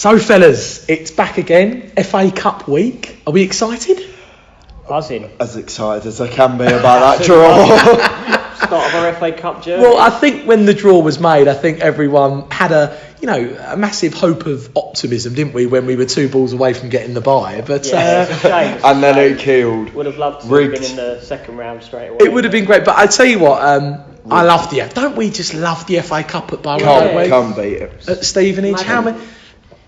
So, fellas, it's back again. FA Cup week. Are we excited? Buzzing. As excited as I can be about that draw. Start of our FA Cup journey. Well, I think when the draw was made, I think everyone had a massive hope of optimism, didn't we, when we were 2 balls away from getting the bye? But it's a shame. And then it killed. Would have loved to have been in the second round straight away. It would have been great. But I tell you what, I love the. Don't we just love the FA Cup at Boro? Can't beat it. At Stevenage,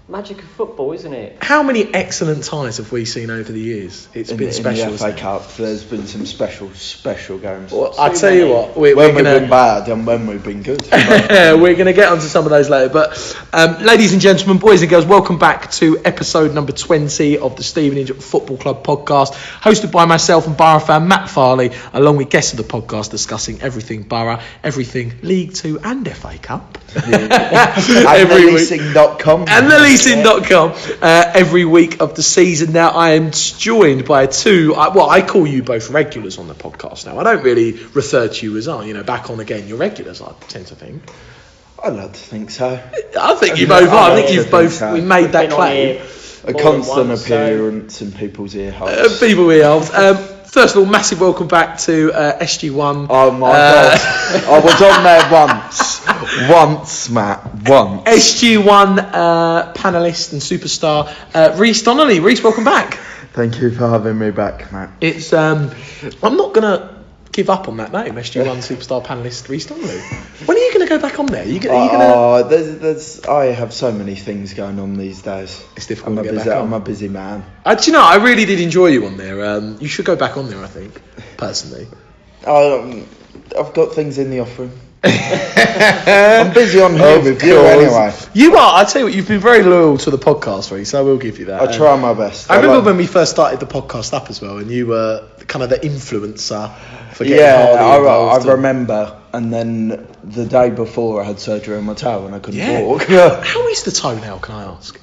Magic of football, isn't it? How many excellent ties have we seen over the years? It's been special. In the FA Cup, there's been some special games. Well, I tell you what, we've been bad and when we've been good. We're going to get onto some of those later. But ladies and gentlemen, boys and girls, welcome back to episode number 20 of the Stevenage Football Club podcast, hosted by myself and Boro fan Matt Farley, along with guests of the podcast discussing everything Boro, everything League Two and FA Cup. And leasing.com. And the leasing.com every week of the season. Now, I am joined by two, I call you both regulars on the podcast now. I don't really refer to you as, back on again. You're regulars, I tend to think. I'd like to think so. I think you both are. I think you've both we made that claim. A constant appearance in people's ear holes. First of all, massive welcome back to SG1. Oh my God. I was on there once, Matt, once. SG1 panellist and superstar, Reece Donnelly. Reece, welcome back. Thank you for having me back, Matt. It's I'm not going to give up on that name, SG1 superstar panellist Reece Donnelly. When are you going to go back on there? Are you gonna... I have so many things going on these days. It's difficult to get back on. I'm a busy man. Do you know, I really did enjoy you on there. You should go back on there, I think, personally. I've got things in the offering. I'm busy on here with you anyway. You are. I tell you what, you've been very loyal to the podcast, Reece, so I will give you that. I try my best. I remember when we first started the podcast up as well, and you were kind of the influencer for getting I remember. And then the day before, I had surgery on my toe and I couldn't walk. How is the toe now, can I ask?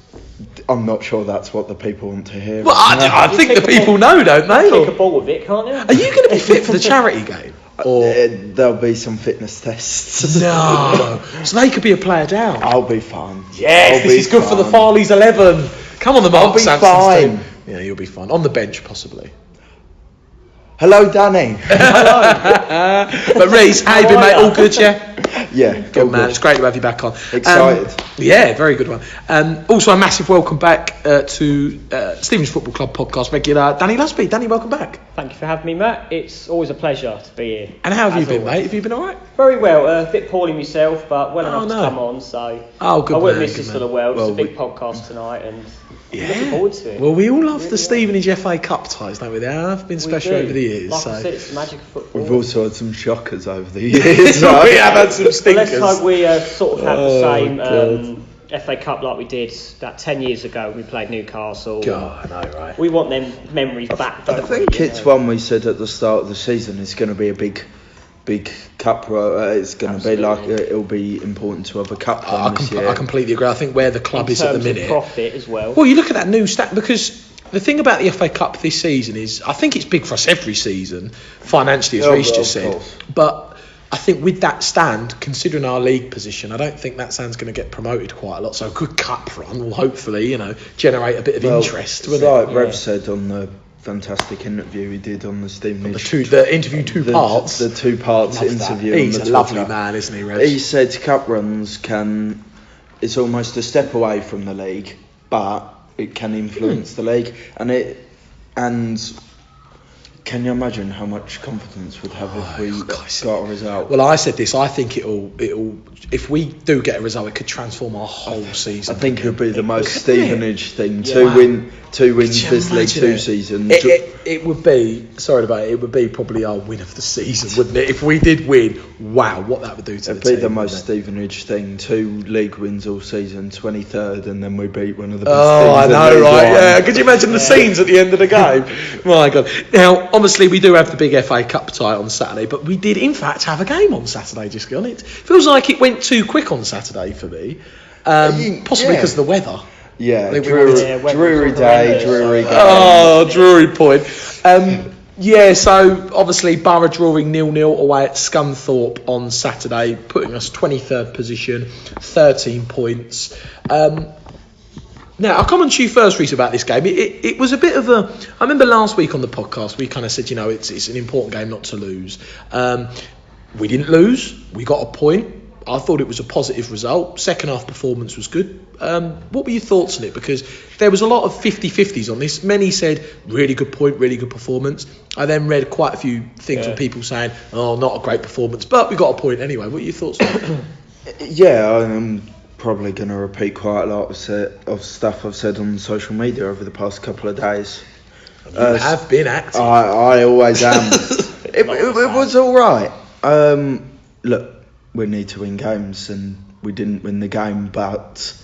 I'm not sure that's what the people want to hear. Well, I think the people know, don't they? Kick a ball with it, can't you? Are you going to be fit for the charity game? Or there'll be some fitness tests. No. So they could be a player down. I'll be fine. Yes, this is good for the Farleys 11. Come on, the Mark Sampson's fine. team. Yeah, you'll be fine. On the bench, possibly. Hello, Danny. But Reece, how you been, mate? All good, yeah? Yeah, good man. It's great to have you back on. Excited. Yeah, very good one. Also, a massive welcome back to Stevenage Football Club podcast regular Danny Lusby. Danny, welcome back. Thank you for having me, Matt. It's always a pleasure to be here. And how have you been, mate? Have you been all right? Very well. A bit poorly myself, but well enough to come on. So I won't miss this for the world. It's a big podcast tonight, and looking forward to it. Well, we all love the Stevenage FA Cup ties, don't we? They have been special over the years. Like I said, it's the magic of football. We've also had some shockers over the years. We have had some stinkers. Let's hope we sort of have the same FA Cup like we did that 10 years ago when we played Newcastle. God, I know, right? We want them memories back. I think it's one we said at the start of the season is going to be a big cup. It's going to be like it'll be important to have a cup run this year. I completely agree. I think where the club is at the minute, profit as well. Well, you look at that new stat, because the thing about the FA Cup this season is, I think it's big for us every season financially, as Reece just said. But I think with that stand, considering our league position, I don't think that stand's going to get promoted quite a lot. So a good cup run will hopefully, generate a bit of interest. Like Rev said on the fantastic interview he did on the Stevenage. The interview two parts. The 2 parts interview. He's a lovely man, isn't he, Rev? He said cup runs it's almost a step away from the league, but it can influence the league, and can you imagine how much confidence we'd have if we got a result? Well, I said this. I think it'll. If we do get a result, it could transform our whole season. I think it would be the most Stevenage thing. Two wins this League Two season. It would be. Sorry about it. It would be probably our win of the season, wouldn't it? If we did win, wow, what that would do to the team. It'd be the most Stevenage thing. 2 league wins all season, 23rd, and then we beat one of the best teams. Oh, I know, right? Yeah. Could you imagine the scenes at the end of the game? My God. Now, obviously, we do have the big FA Cup tie on Saturday, but we did, in fact, have a game on Saturday. Just gone. It feels like it went too quick on Saturday for me, possibly because of the weather. Yeah, dreary day, dreary game. Oh, Drury point. So obviously Boro drawing 0-0 away at Scunthorpe on Saturday, putting us 23rd position, 13 points. Now, I'll come on to you first, Reece, about this game. It was a bit of a... I remember last week on the podcast, we kind of said, it's an important game not to lose. We didn't lose. We got a point. I thought it was a positive result. Second half performance was good. What were your thoughts on it? Because there was a lot of 50-50s on this. Many said, really good point, really good performance. I then read quite a few things from people saying, oh, not a great performance, but we got a point anyway. What are your thoughts on it? Yeah, I'm probably going to repeat quite a lot of stuff I've said on social media over the past couple of days. You have been active. I always am. it was all right. Look, we need to win games, and we didn't win the game, but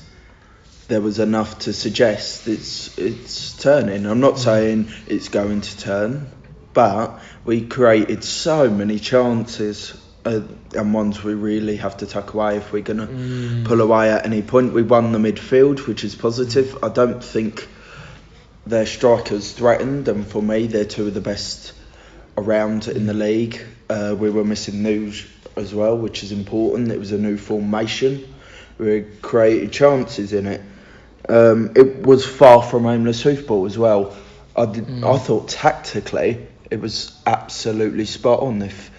there was enough to suggest it's turning. I'm not saying it's going to turn, but we created so many chances, and ones we really have to tuck away if we're going to pull away at any point. We won the midfield, which is positive. I don't think their strikers threatened, and for me, they're two of the best around in the league. We were missing Nuge as well, which is important. It was a new formation. We created chances in it. It was far from aimless football as well. I thought tactically it was absolutely spot on. If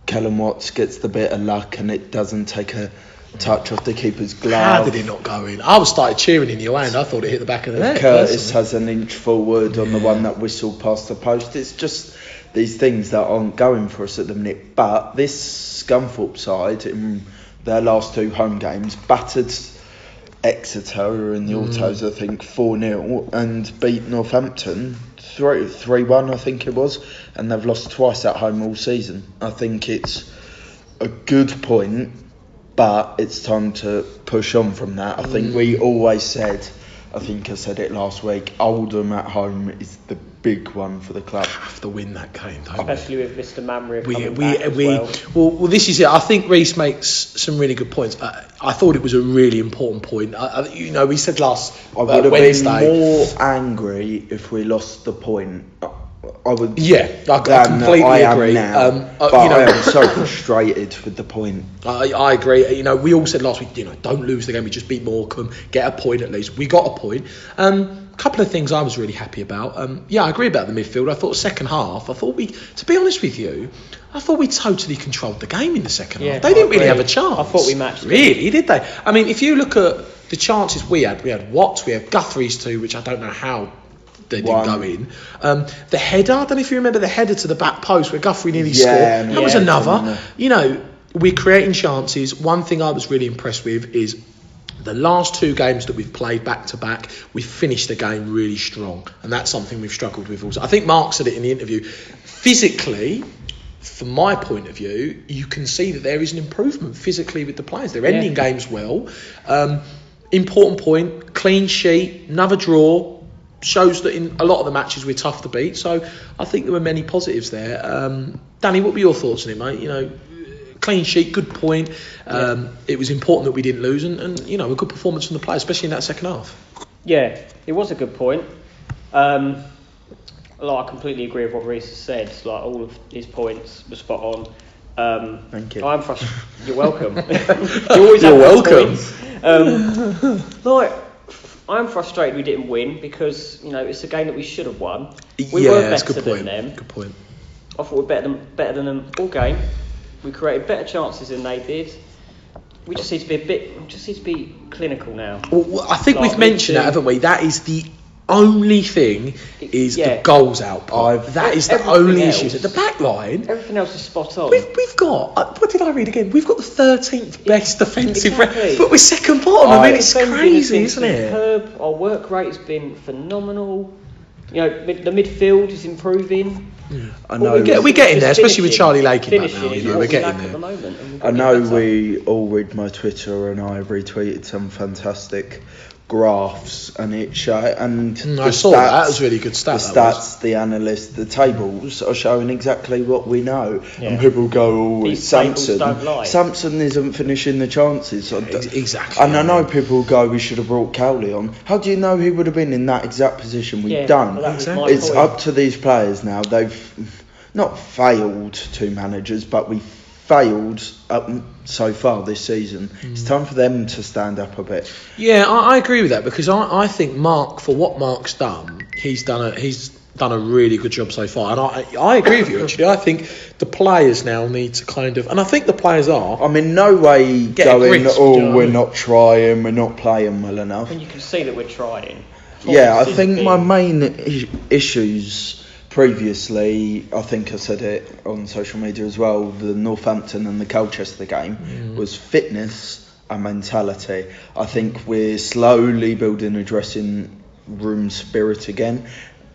Callum Watts gets the bit of luck and it doesn't take a touch off the keeper's glove. How did it not go in? I started cheering in your hand. I thought it hit the back of the net. Curtis has an inch forward on the one that whistled past the post. It's just these things that aren't going for us at the minute. But this Scunthorpe side, in their last two home games, battered Exeter, who are in the autos, I think, 4-0, and beat Northampton 3-1, I think it was, and they've lost twice at home all season. I think it's a good point, but it's time to push on from that. I think we always said, I think I said it last week, Oldham at home is the big one for the club. Have to win that game, don't especially with Mr. Mamre coming back well, this is it. I think Reece makes some really good points. I thought it was a really important point. We said last I would have Wednesday, been more angry if we lost the point. I would. Yeah, I completely agree. But I am so frustrated with the point. I agree. We all said last week, don't lose the game. We just beat Morecambe, get a point at least. We got a point. Couple of things I was really happy about. I agree about the midfield. I thought second half, to be honest with you, I thought we totally controlled the game in the second half. They didn't really have a chance. I thought we matched really, did they? I mean, if you look at the chances we had Watts, we had Guthrie's too, which I don't know how they didn't go in. The header, I don't know if you remember the header to the back post where Guthrie nearly scored. That was another. We're creating chances. One thing I was really impressed with is the last two games that we've played back to back, we've finished the game really strong, and that's something we've struggled with also. I think Mark said it in the interview. Physically, from my point of view, you can see that there is an improvement physically with the players. They're ending games well. Important point, clean sheet, another draw, shows that in a lot of the matches we're tough to beat. So I think there were many positives there. Danny, what were your thoughts on it, mate? Clean sheet, good point. It was important that we didn't lose, and a good performance from the players, especially in that second half. Yeah, it was a good point. I completely agree with what Reece has said. All of his points were spot on. Thank you. I'm frustrated. You're welcome. You're welcome. I'm frustrated we didn't win because it's a game that we should have won. We were better than them. Good point. I thought we were better than them all game. We created better chances than they did. We just need to be clinical now. Well, I think we've mentioned that, haven't we? That is the only thing, the goals output. That is the only issue. The back line, everything else is spot on. We've got, what did I read again? We've got the 13th best defensive record, but we're second bottom. It's crazy, isn't it? Superb. Our work rate has been phenomenal. The midfield is improving. I know we're getting there, especially with Charlie Lakey back now. We're getting there. At the moment, I know we all read my Twitter, and I retweeted some fantastic graphs, and it showed. And I saw that. It was really good stats. The stats, the analysts, the tables are showing exactly what we know. Yeah. And people go, it's Samson. Samson isn't finishing the chances. Exactly. And I know people go, we should have brought Cowley on. How do you know he would have been in that exact position? We've done. It's up to these players now. They've not failed two managers, but we failed so far this season. It's time for them to stand up a bit. Yeah, I agree with that, because I think Mark, for what Mark's done, he's done a really good job so far, and I agree with you actually. I think the players now need to kind of, and I think the players are. I'm in no way going, we're not trying, we're not playing well enough. And you can see that we're trying. Yeah, I think my main issues previously, I think I said it on social media as well, the Northampton and the Colchester game, was fitness and mentality. I think we're slowly building a dressing room spirit again,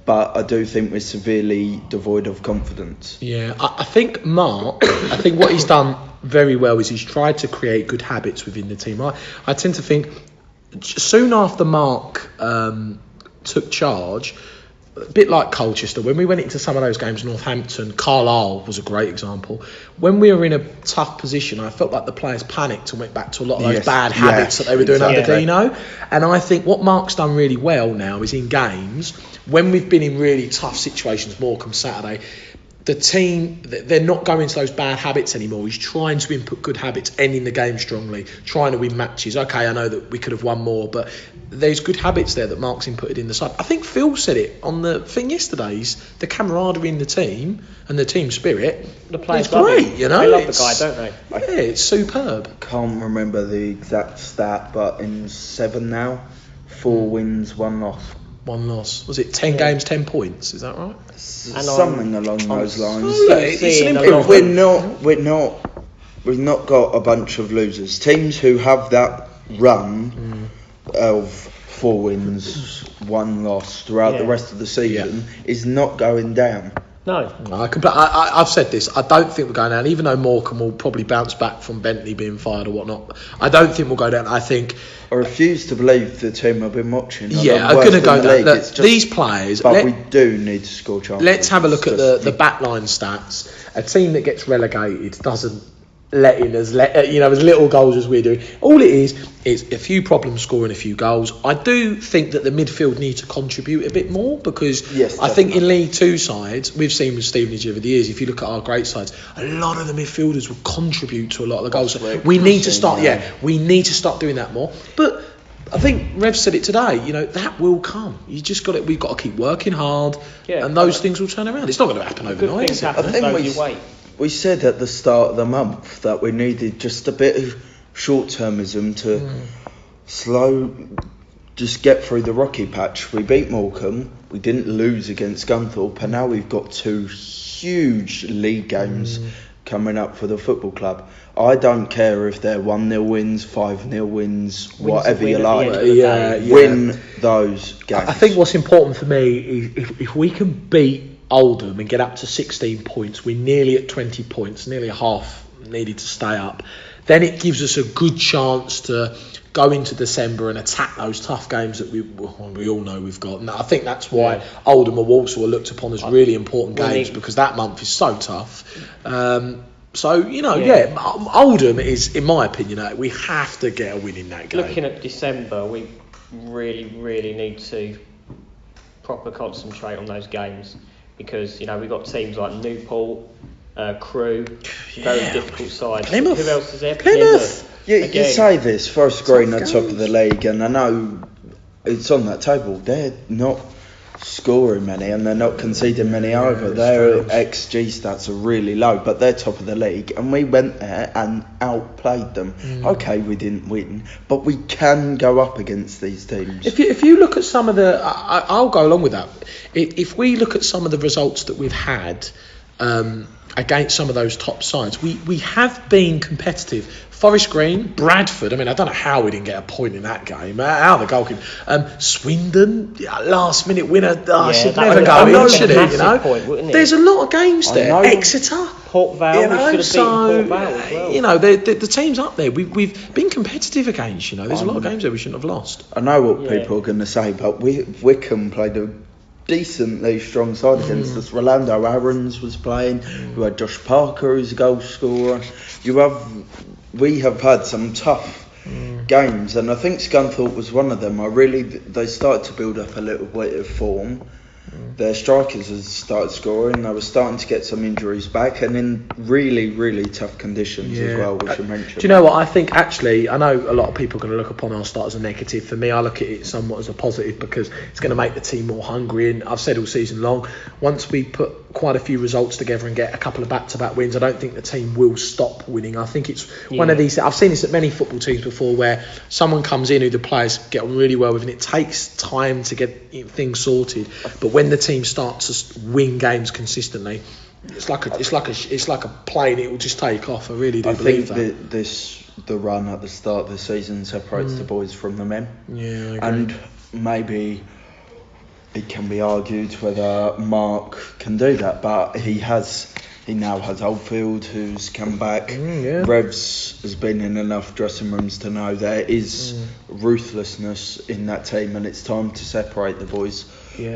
but I do think we're severely devoid of confidence. Yeah, I think Mark, what he's done very well is he's tried to create good habits within the team. I tend to think soon after Mark took charge, a bit like Colchester, when we went into some of those games, Northampton, Carlisle was a great example. When we were in a tough position, I felt like the players panicked and went back to a lot of those bad habits that they were doing under Dino. And I think what Mark's done really well now is in games, when we've been in really tough situations, Morecambe Saturday, the team, they're not going to those bad habits anymore. He's trying to input good habits, ending the game strongly, trying to win matches. Okay, I know that we could have won more, but there's good habits there that Mark's inputted in the side. I think Phil said it on the thing yesterday, the camaraderie in the team and the team spirit. The players love great, you know. They love the guy, don't they? Yeah, it's superb. Can't remember the exact stat, but in 7 now, 4 wins, 1 loss. 1 loss. Was it 10 games, 10 points? Is that right? Something along those lines. We've not got a bunch of losers. Teams who have that run of 4 wins, 1 loss throughout the rest of the season is not going down. No. I've said this. I don't think we're going down, even though Morecambe will probably bounce back from Bentley being fired or whatnot. I don't think we'll go down. I refuse to believe the team I've been watching. I'm going to go down. Look, these players. But we do need to score chances. Let's have a look at the backline stats. A team that gets relegated doesn't let in as little goals as we do. All it is a few problems scoring a few goals. I do think that the midfield need to contribute a bit more, because I think in League Two sides, we've seen with Stevenage over the years, if you look at our great sides, a lot of the midfielders will contribute to a lot of the goals. So we need to start doing that more. But I think Rev said it today, that will come. You just got it. We've got to keep working hard, and those things will turn around. It's not going to happen overnight, is it? I think we said at the start of the month that we needed just a bit of short-termism to just get through the rocky patch. We beat Morecambe, we didn't lose against Scunthorpe, and now we've got 2 huge league games coming up for the football club. I don't care if they're 1-0 wins, 5-0 wins, whatever you like. Win those games. I think what's important for me is if we can beat Oldham and get up to 16 points, we're nearly at 20 points, nearly a half needed to stay up, then it gives us a good chance to go into December and attack those tough games that we all know we've got. And I think that's why Oldham and Walsall are looked upon as really important games, because that month is so tough. Oldham is, in my opinion, we have to get a win in that game. Looking at December, we really, really need to proper concentrate on those games, because we've got teams like Newport, Crewe, very difficult sides. Plymouth. Who else is there? Plymouth. You say this, Forest Green are top of the league, and I know it's on that table. They're not scoring many, and they're not conceding many either. Their XG stats are really low, but they're top of the league, and we went there and outplayed them. Okay, we didn't win, but we can go up against these teams. If you look at some of the, I'll go along with that. If we look at some of the results that we've had against some of those top sides, we have been competitive. Forest Green, Bradford, I don't know how we didn't get a point in that game. How the goalkeeper. Swindon, last minute winner. Should never go in, should it? Point, there's a lot of games there. Exeter. Port Vale, we should have beaten Port Vale as well. The team's up there. We've been competitive against, there's a lot of games there we shouldn't have lost. I know what people are going to say, but Wickham played a decently strong side against us. Rolando Aarons was playing. You had Josh Parker, who's a goal scorer. We have had some tough games, and I think Scunthorpe was one of them. They started to build up a little bit of form, their strikers had started scoring. They were starting to get some injuries back, and in really, really tough conditions as well, which you mentioned. Do you know what I think? Actually, I know a lot of people are going to look upon our start as a negative. For me, I look at it somewhat as a positive because it's going to make the team more hungry. And I've said all season long, once we put quite a few results together and get a couple of back-to-back wins, I don't think the team will stop winning. I think it's one of these. I've seen this at many football teams before, where someone comes in who the players get on really well with, and it takes time to get things sorted. But when the team starts to win games consistently, it's like a plane. It will just take off. I really do believe that. The run at the start of the season separates the boys from the men. Yeah, I agree. And maybe it can be argued whether Mark can do that, but he now has Oldfield, who's come back. Revs has been in enough dressing rooms to know there is ruthlessness in that team, and it's time to separate the boys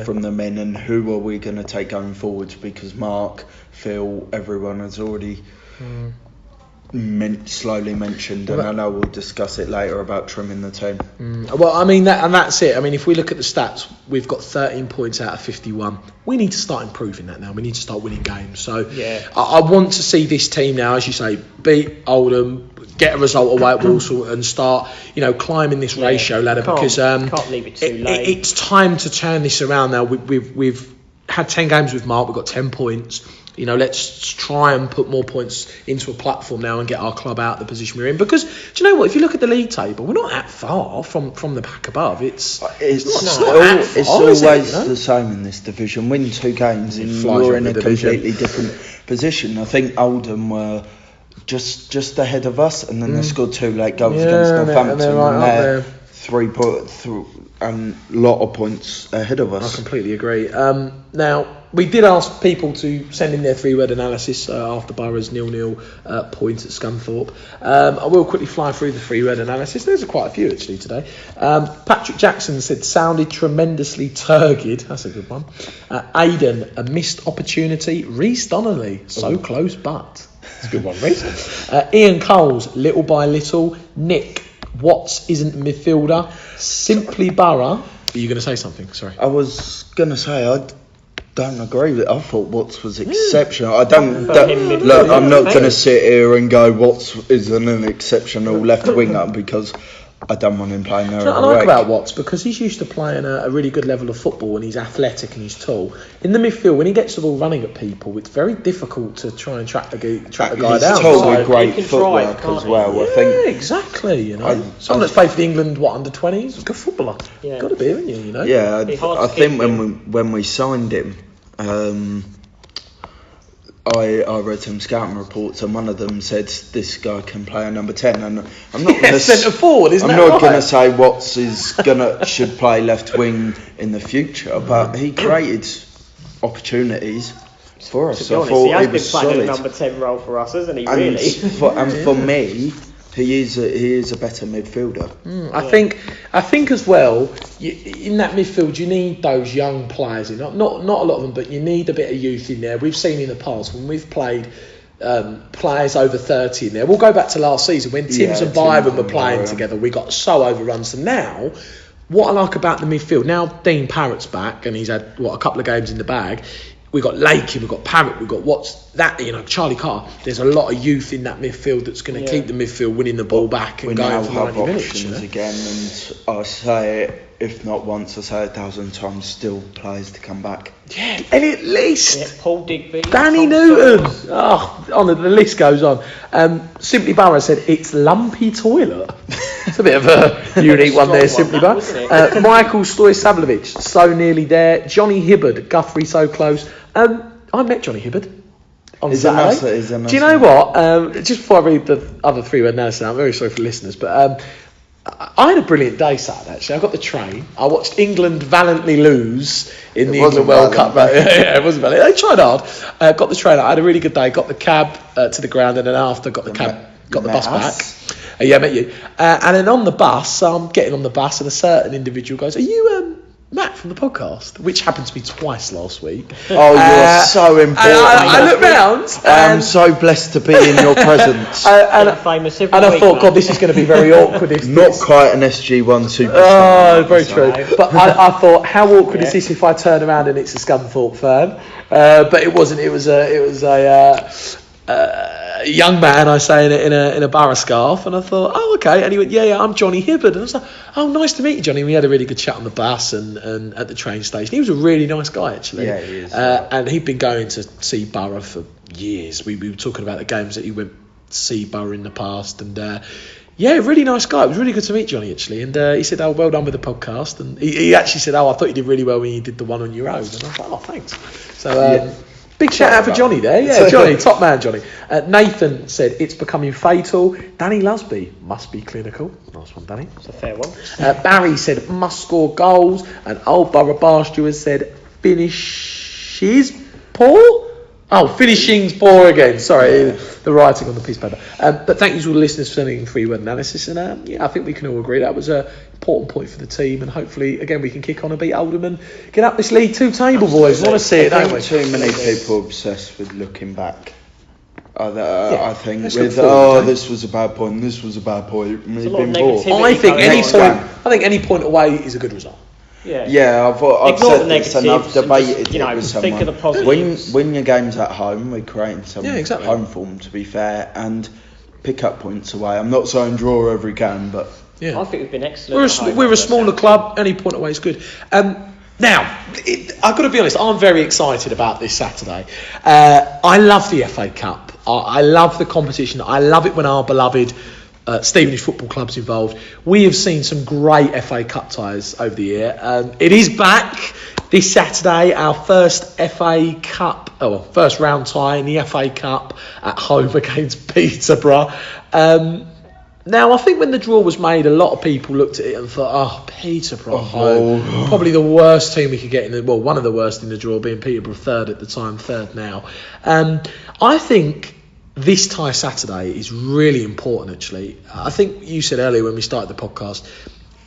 from the men. And who are we going to take going forwards? Because Mark, Phil, everyone has already slowly mentioned, and I know we'll discuss it later about trimming the team. Well, I mean, that's it. I mean, if we look at the stats, we've got 13 points out of 51. We need to start improving that now. We need to start winning games. So I want to see this team now, as you say, beat Oldham, get a result away at Walsall, and start, climbing this ratio ladder, because can't leave it too late. It's time to turn this around now. We've had 10 games with Mark. We've got 10 points. Let's try and put more points into a platform now and get our club out of the position we're in. Because, do you know what? If you look at the league table, we're not that far from the pack above. It's always the same in this division. Win 2 games and you're in a completely different position. I think Oldham were just ahead of us, and then they scored 2 late goals against Northampton, and they're 3 points through and a lot of points ahead of us. I completely agree. Now, we did ask people to send in their 3-word analysis after Borough's 0-0 point at Scunthorpe. I will quickly fly through the 3-word analysis. There's quite a few actually today. Patrick Jackson said, sounded tremendously turgid. That's a good one. Aidan, a missed opportunity. Reece Donnelly, so close but. That's a good one, Reece. Ian Coles, little by little. Nick, Watts isn't midfielder. Simply Borough. Are you going to say something? Sorry. I was going to say, I don't agree with it. I thought Watts was exceptional. I'm not going to sit here and go Watts isn't an exceptional left winger, because I don't want him playing there. I like about Watts because he's used to playing a really good level of football, and he's athletic and he's tall. In the midfield, when he gets the ball running at people, it's very difficult to try and track the guy down. He's tall with great footwork as well. Yeah, I think exactly. Someone that's played for the England under 20s, a good footballer. Yeah. Got to be, haven't you? Yeah, I think when we signed him, I read some scouting reports, and one of them said this guy can play a number 10, and I'm not going to centre forward. I'm not going to say Watts should play left wing in the future, but he created opportunities for us. To be honest, he has been playing a number 10 role for us, hasn't he? Really? For me, he is a better midfielder. I think as well, in that midfield you need those young players in. Not a lot of them, but you need a bit of youth in there. We've seen in the past when we've played players over 30 in there. We'll go back to last season when Timms and Byron were playing together. We got so overrun. So now, what I like about the midfield, now Dean Parrott's back and he's had a couple of games in the bag. We've got Lakey, we've got Parrott, we've got Charlie Carr. There's a lot of youth in that midfield that's going to keep the midfield winning the ball back and going for 90 minutes. Again, and I say it, if not once, I say 1,000 times, still players to come back. Yeah, Elliot Least. Yeah, Paul Digby. Danny Newton. The list goes on. Simply Borough said, it's lumpy toilet. It's a bit of a unique one there, Simply Borough. Michael Stoy-Sablovich, so nearly there. Johnny Hibbard, Guthrie so close. I met Johnny Hibbard on Saturday. Do you know what? Just before I read the other 3-word analysis, I'm very sorry for the listeners, but I had a brilliant day Saturday, actually. I got the train. I watched England valiantly lose in the England World Cup. Yeah, it wasn't valiant. They tried hard. Got the train. I had a really good day. Got the cab to the ground, and then after got the bus back. Yeah, I met you. And then on the bus, I'm getting on the bus, and a certain individual goes, "Are you Matt from the podcast, which happened to be twice last week. Oh, you're so important. I looked round. I'm so blessed to be in your presence. Famous every and I week, thought, man. God, this is going to be very awkward. Not quite an SG1 superstar. Oh, very true. But I thought, how awkward is this if I turn around and it's a Scunthorpe fan? But it wasn't. It was a young man, I say, in a Boro scarf, and I thought, oh, okay. And he went, yeah, I'm Johnny Hibbard. And I was like, oh, nice to meet you, Johnny. And we had a really good chat on the bus and at the train station. He was a really nice guy, actually. Yeah, he is. And he'd been going to see Boro for years. We were talking about the games that he went to see Boro in the past, and yeah, really nice guy. It was really good to meet Johnny, actually. And he said, oh, well done with the podcast. And he actually said, oh, I thought you did really well when you did the one on your own. And I was like, oh, thanks. So big shout out for Johnny there. Yeah, Johnny, top man, Johnny. Nathan said, it's becoming fatal. Danny Lusby must be clinical. Nice one, Danny. It's a fair one. Barry said, must score goals. And old Borough Bar Steward said, finishes poor. Oh, finishing's poor again. Sorry, the writing on the piece of paper. But thank you to all the listeners for sending in free word analysis. And I think we can all agree that was an important point for the team. And hopefully, again, we can kick on and beat Oldham and get up this League 2 table, boys. We want to see it, don't we? Too many people obsessed with looking back. I think let's with look forward, this was a bad point. This was a bad point. There's a lot of negativity. I think any point away is a good result. Yeah, I've said this and I've debated it with someone. Think of the positives. Win your games at home, we're creating some exactly. home form, to be fair, and pick up points away. I'm not saying draw every game, but I think we've been excellent. We're a smaller club. Any point away is good. Now, I've got to be honest, I'm very excited about this Saturday. I love the FA Cup. I love the competition. I love it when our beloved Stevenage Football Club's involved. We have seen some great FA Cup ties over the year. It is back this Saturday, our first FA Cup, first round tie in the FA Cup at home against Peterborough. Now, I think when the draw was made, a lot of people looked at it and thought, Peterborough home. Probably the worst team we could get in one of the worst in the draw, being Peterborough third at the time, third now. I think this tie Saturday is really important, actually. I think you said earlier when we started the podcast,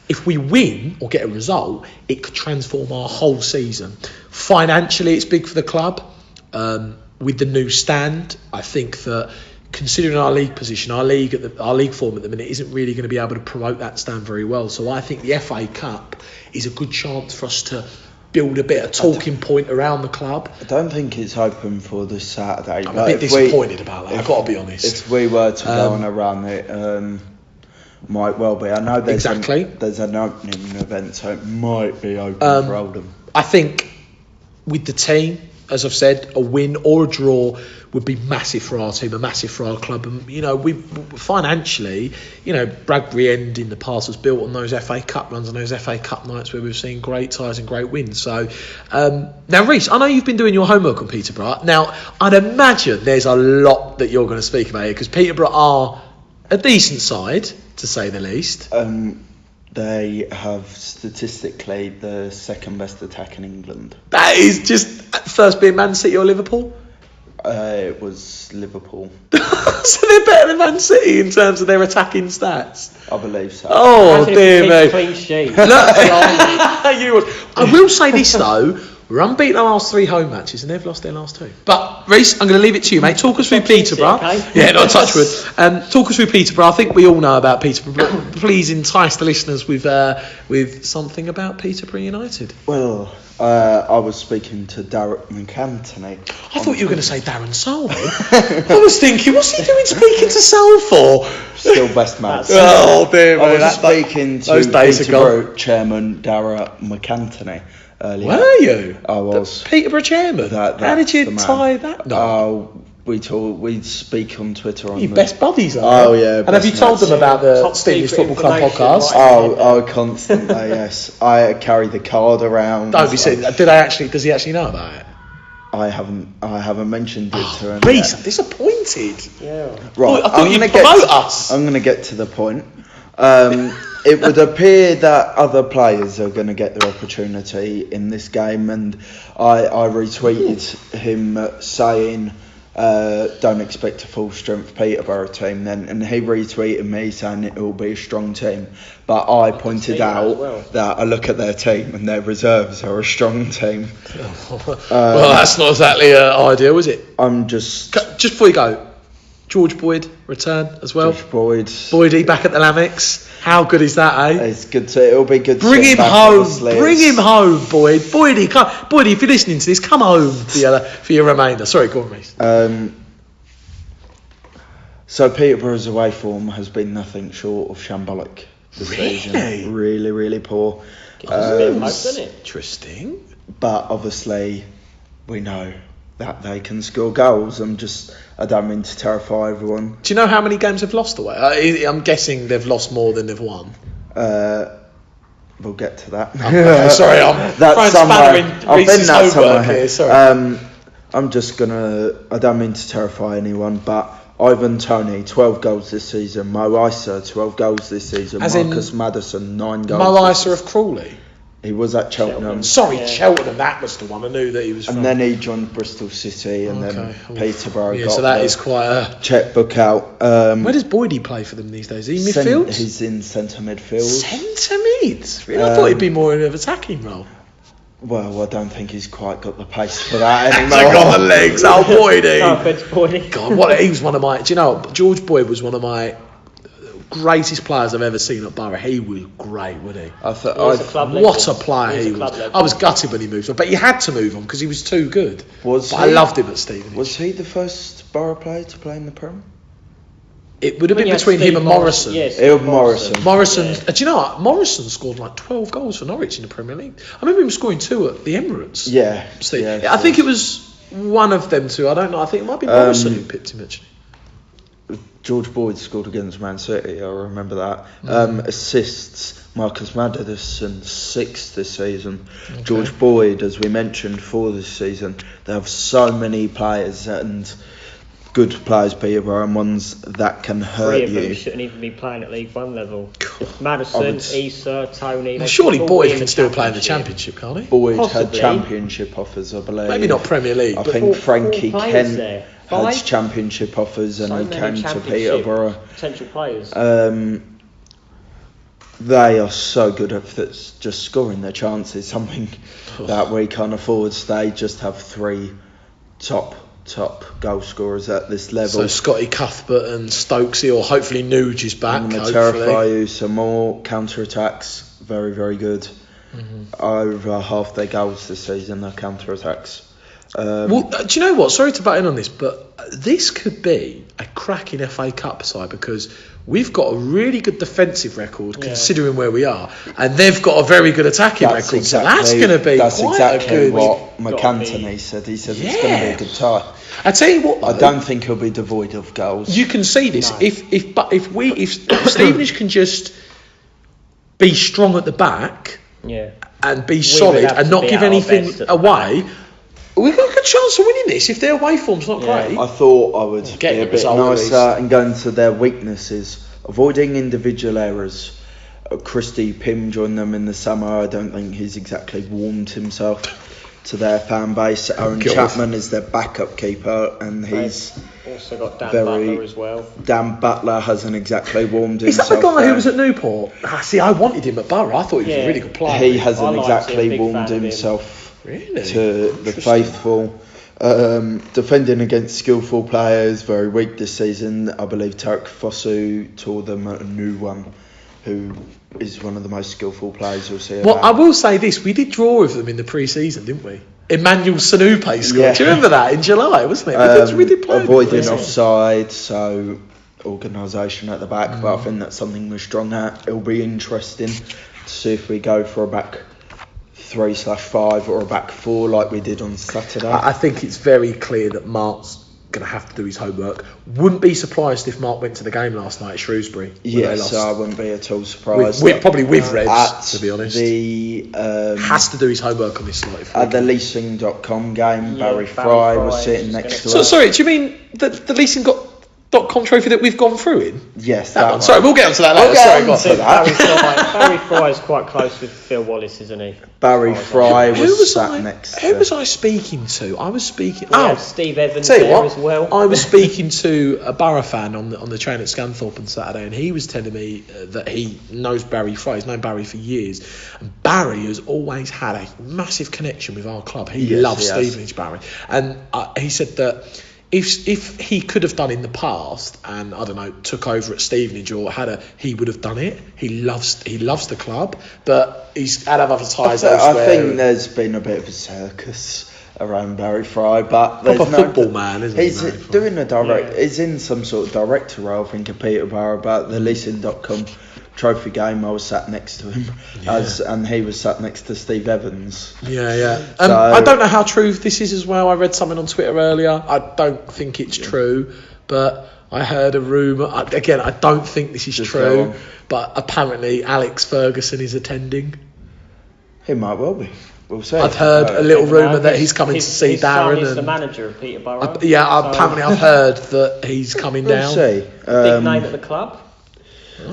if we win or get a result, it could transform our whole season. Financially, it's big for the club. With the new stand, I think that considering our league position, our league form at the minute isn't really going to be able to promote that stand very well. So I think the FA Cup is a good chance for us to build a bit of talking point around the club. I don't think it's open for this Saturday. I'm a bit disappointed about that, I've got to be honest. If we were to go on around it, might well be. I know there's an opening event, so it might be open for Oldham. I think with the team, as I've said, a win or a draw would be massive for our team, and massive for our club. And we financially, Bradbury End in the past was built on those FA Cup runs and those FA Cup nights where we've seen great ties and great wins. So now, Reece, I know you've been doing your homework on Peterborough. Now, I'd imagine there's a lot that you're going to speak about here, because Peterborough are a decent side, to say the least. They have statistically the second best attack in England. That is just first being Man City or Liverpool? It was Liverpool. So they're better than Man City in terms of their attacking stats? I believe so. Oh, dear me. Clean sheet. I will say this, though. We're unbeaten our last 3 home matches and they've lost their last 2. But, Reece, I'm going to leave it to you, mate. Talk us through Peterborough. Okay. Yeah, not touch wood. Talk us through Peterborough. I think we all know about Peterborough. But please entice the listeners with something about Peterborough United. Well, I was speaking to Derek McAntony. I thought you were going to say Darren Sole. I was thinking, what's he doing speaking to Sole for? Still best mates. Oh, dear, I was speaking to Peterborough chairman Derek McAntony earlier. Were you? I was. The Peterborough chairman? How did you tie that? No. We speak on Twitter. On best buddies, are you? Yeah. And have you told them about the Stevenage Football Club podcast? Oh, constantly, yes. I carry the card around. Don't be silly. Does he actually know about it? I haven't mentioned it to him. Reece, I'm disappointed. Yeah. Right. I thought you'd promote us. I'm going to get to the point. It would appear that other players are going to get their opportunity in this game, and I retweeted him saying don't expect a full strength Peterborough team then, and he retweeted me saying it will be a strong team, but I pointed out that I look at their team and their reserves are a strong team. Well, that's not exactly ideal, is it? I'm just before you go, George Boyd return as well. George Boyd, Boydie back at the Lamex. How good is that, eh? It's good it'll be good. Bring to him back, home. obviously. Bring him home, Boyd. Boydie, if you're listening to this, come home for your remainder. Sorry, go on, Reece. So Peterborough's away form has been nothing short of shambolic this season. Really, really poor. Interesting. But obviously, we know that they can score goals. I don't mean to terrify everyone. Do you know how many games they've lost away? I'm guessing they've lost more than they've won. We'll get to that. Okay, sorry, I'm throwing spanner in Reece's homework here. Sorry. I don't mean to terrify anyone, but Ivan Toney, 12 goals this season. Mo Issa, 12 goals this season. Marcus Maddison, 9 goals. Mo Issa of Crawley? He was at Cheltenham. Cheltenham, that was the one. I knew that he was from. And then he joined Bristol City, and then Peterborough got so that is quite a checkbook out. Where does Boydie play for them these days? Is he midfield? He's in centre midfield. Centre mid? Really? I thought he'd be more in an attacking role. Well, I don't think he's quite got the pace for that anymore. He's got the legs. Oh, Boydie. No offence, Boydie. God, he was one of my... Do you know, George Boyd was one of my greatest players I've ever seen at Boro. He was great, wasn't he? What a player he was. I was gutted when he moved on, but he had to move on because he was too good. I loved him at Stevenage. Was he the first Boro player to play in the Prem? It would have been between him and Morrison. Yes, Morrison. Do you know what? Morrison scored like 12 goals for Norwich in the Premier League. I remember him scoring 2 at the Emirates. Yeah. I think it was one of them two. I don't know. I think it might be Morrison who picked him actually. George Boyd scored against Man City, I remember that. Assists, Marcus Maddison, 6 this season. Okay. George Boyd, as we mentioned, 4 this season. They have so many players and good players, Peterborough, and ones that can hurt you. 3 of them shouldn't even be playing at League One level. Madison, Issa, Toney... Well, surely Boyd can still play in the Championship, can't he? Boyd had Championship offers, I believe. Maybe not Premier League. I think Frankie Kent had Championship offers and he came to Peterborough. Potential players. They are so good at just scoring their chances, something that we can't afford. They just have 3 top goal scorers at this level. So Scotty Cuthbert and Stokesy, or hopefully Nuge is back. I'm going to terrify you some more. Counter-attacks, very, very good. Over half their goals this season are counter-attacks. Do you know what? Sorry to butt in on this, but this could be a cracking FA Cup side because we've got a really good defensive record considering where we are, and they've got a very good attacking record. So that's going to be quite a good. What McAntony said. He said it's going to be a good tie. I tell you what, I don't think he'll be devoid of goals. You can see this if Stevenage can just be strong at the back, and be solid and not give anything away. We've got a good chance of winning this if their away form's not great. I thought I would be a bit nicer and go into their weaknesses. Avoiding individual errors. Christy Pym joined them in the summer. I don't think he's exactly warmed himself to their fan base. Aaron Chapman is their backup keeper, and he's also got Dan Butler as well. Dan Butler hasn't exactly warmed himself. Is that the guy who was at Newport? See, I wanted him at Borough. I thought he was a really good player. He hasn't exactly warmed himself to the faithful. Defending against skillful players, very weak this season. I believe Tarek Fosu tore them a new one, who is one of the most skillful players you'll see. Well, I will say this: we did draw with them in the pre-season, didn't we? Emmanuel Sanupe scored. Do you remember that in July, wasn't it? We did play. Avoiding offside, so organisation at the back. But I think that's something we're strong at. It'll be interesting to see if we go for a back 3/5 or a back 4 like we did on Saturday. I think it's very clear that Mark's going to have to do his homework. Wouldn't be surprised if Mark went to the game last night at Shrewsbury. Yes, I wouldn't be at all surprised. Probably with Reds, to be honest. Has to do his homework on this slightly. At the leasing.com game, Barry Fry was sitting next to us. Sorry, do you mean the leasing got trophy that we've gone through in? Yes, that one. Sorry, we'll get onto that later. Barry Fry's quite close with Phil Wallace, isn't he? Barry Fry was sat next. Who was I speaking to? I was speaking. Steve Evans there as well. I was speaking to a Boro fan on the train at Scunthorpe on Saturday, and he was telling me that he knows Barry Fry. He's known Barry for years, and Barry has always had a massive connection with our club. He loves Stevenage, Barry, and he said that if he could have done in the past, and I don't know, took over at Stevenage or he would have done it. He loves the club, but he's had other ties elsewhere. I think there's been a bit of a circus around Barry Fry, but there's proper football man, isn't he? He's doing he's in some sort of director role, I think, at Peterborough, about the Leasing.com trophy game. I was sat next to him, and he was sat next to Steve Evans. So, I don't know how true this is as well. I read something on Twitter earlier. I don't think it's true, but I heard a rumour. Again, I don't think this is true, but apparently Alex Ferguson is attending. He might well be. We'll see. I've heard a little rumour that he's coming to see Darren. He's the manager of Peterborough. Apparently I've heard that he's coming down. We'll see. Big name at the club.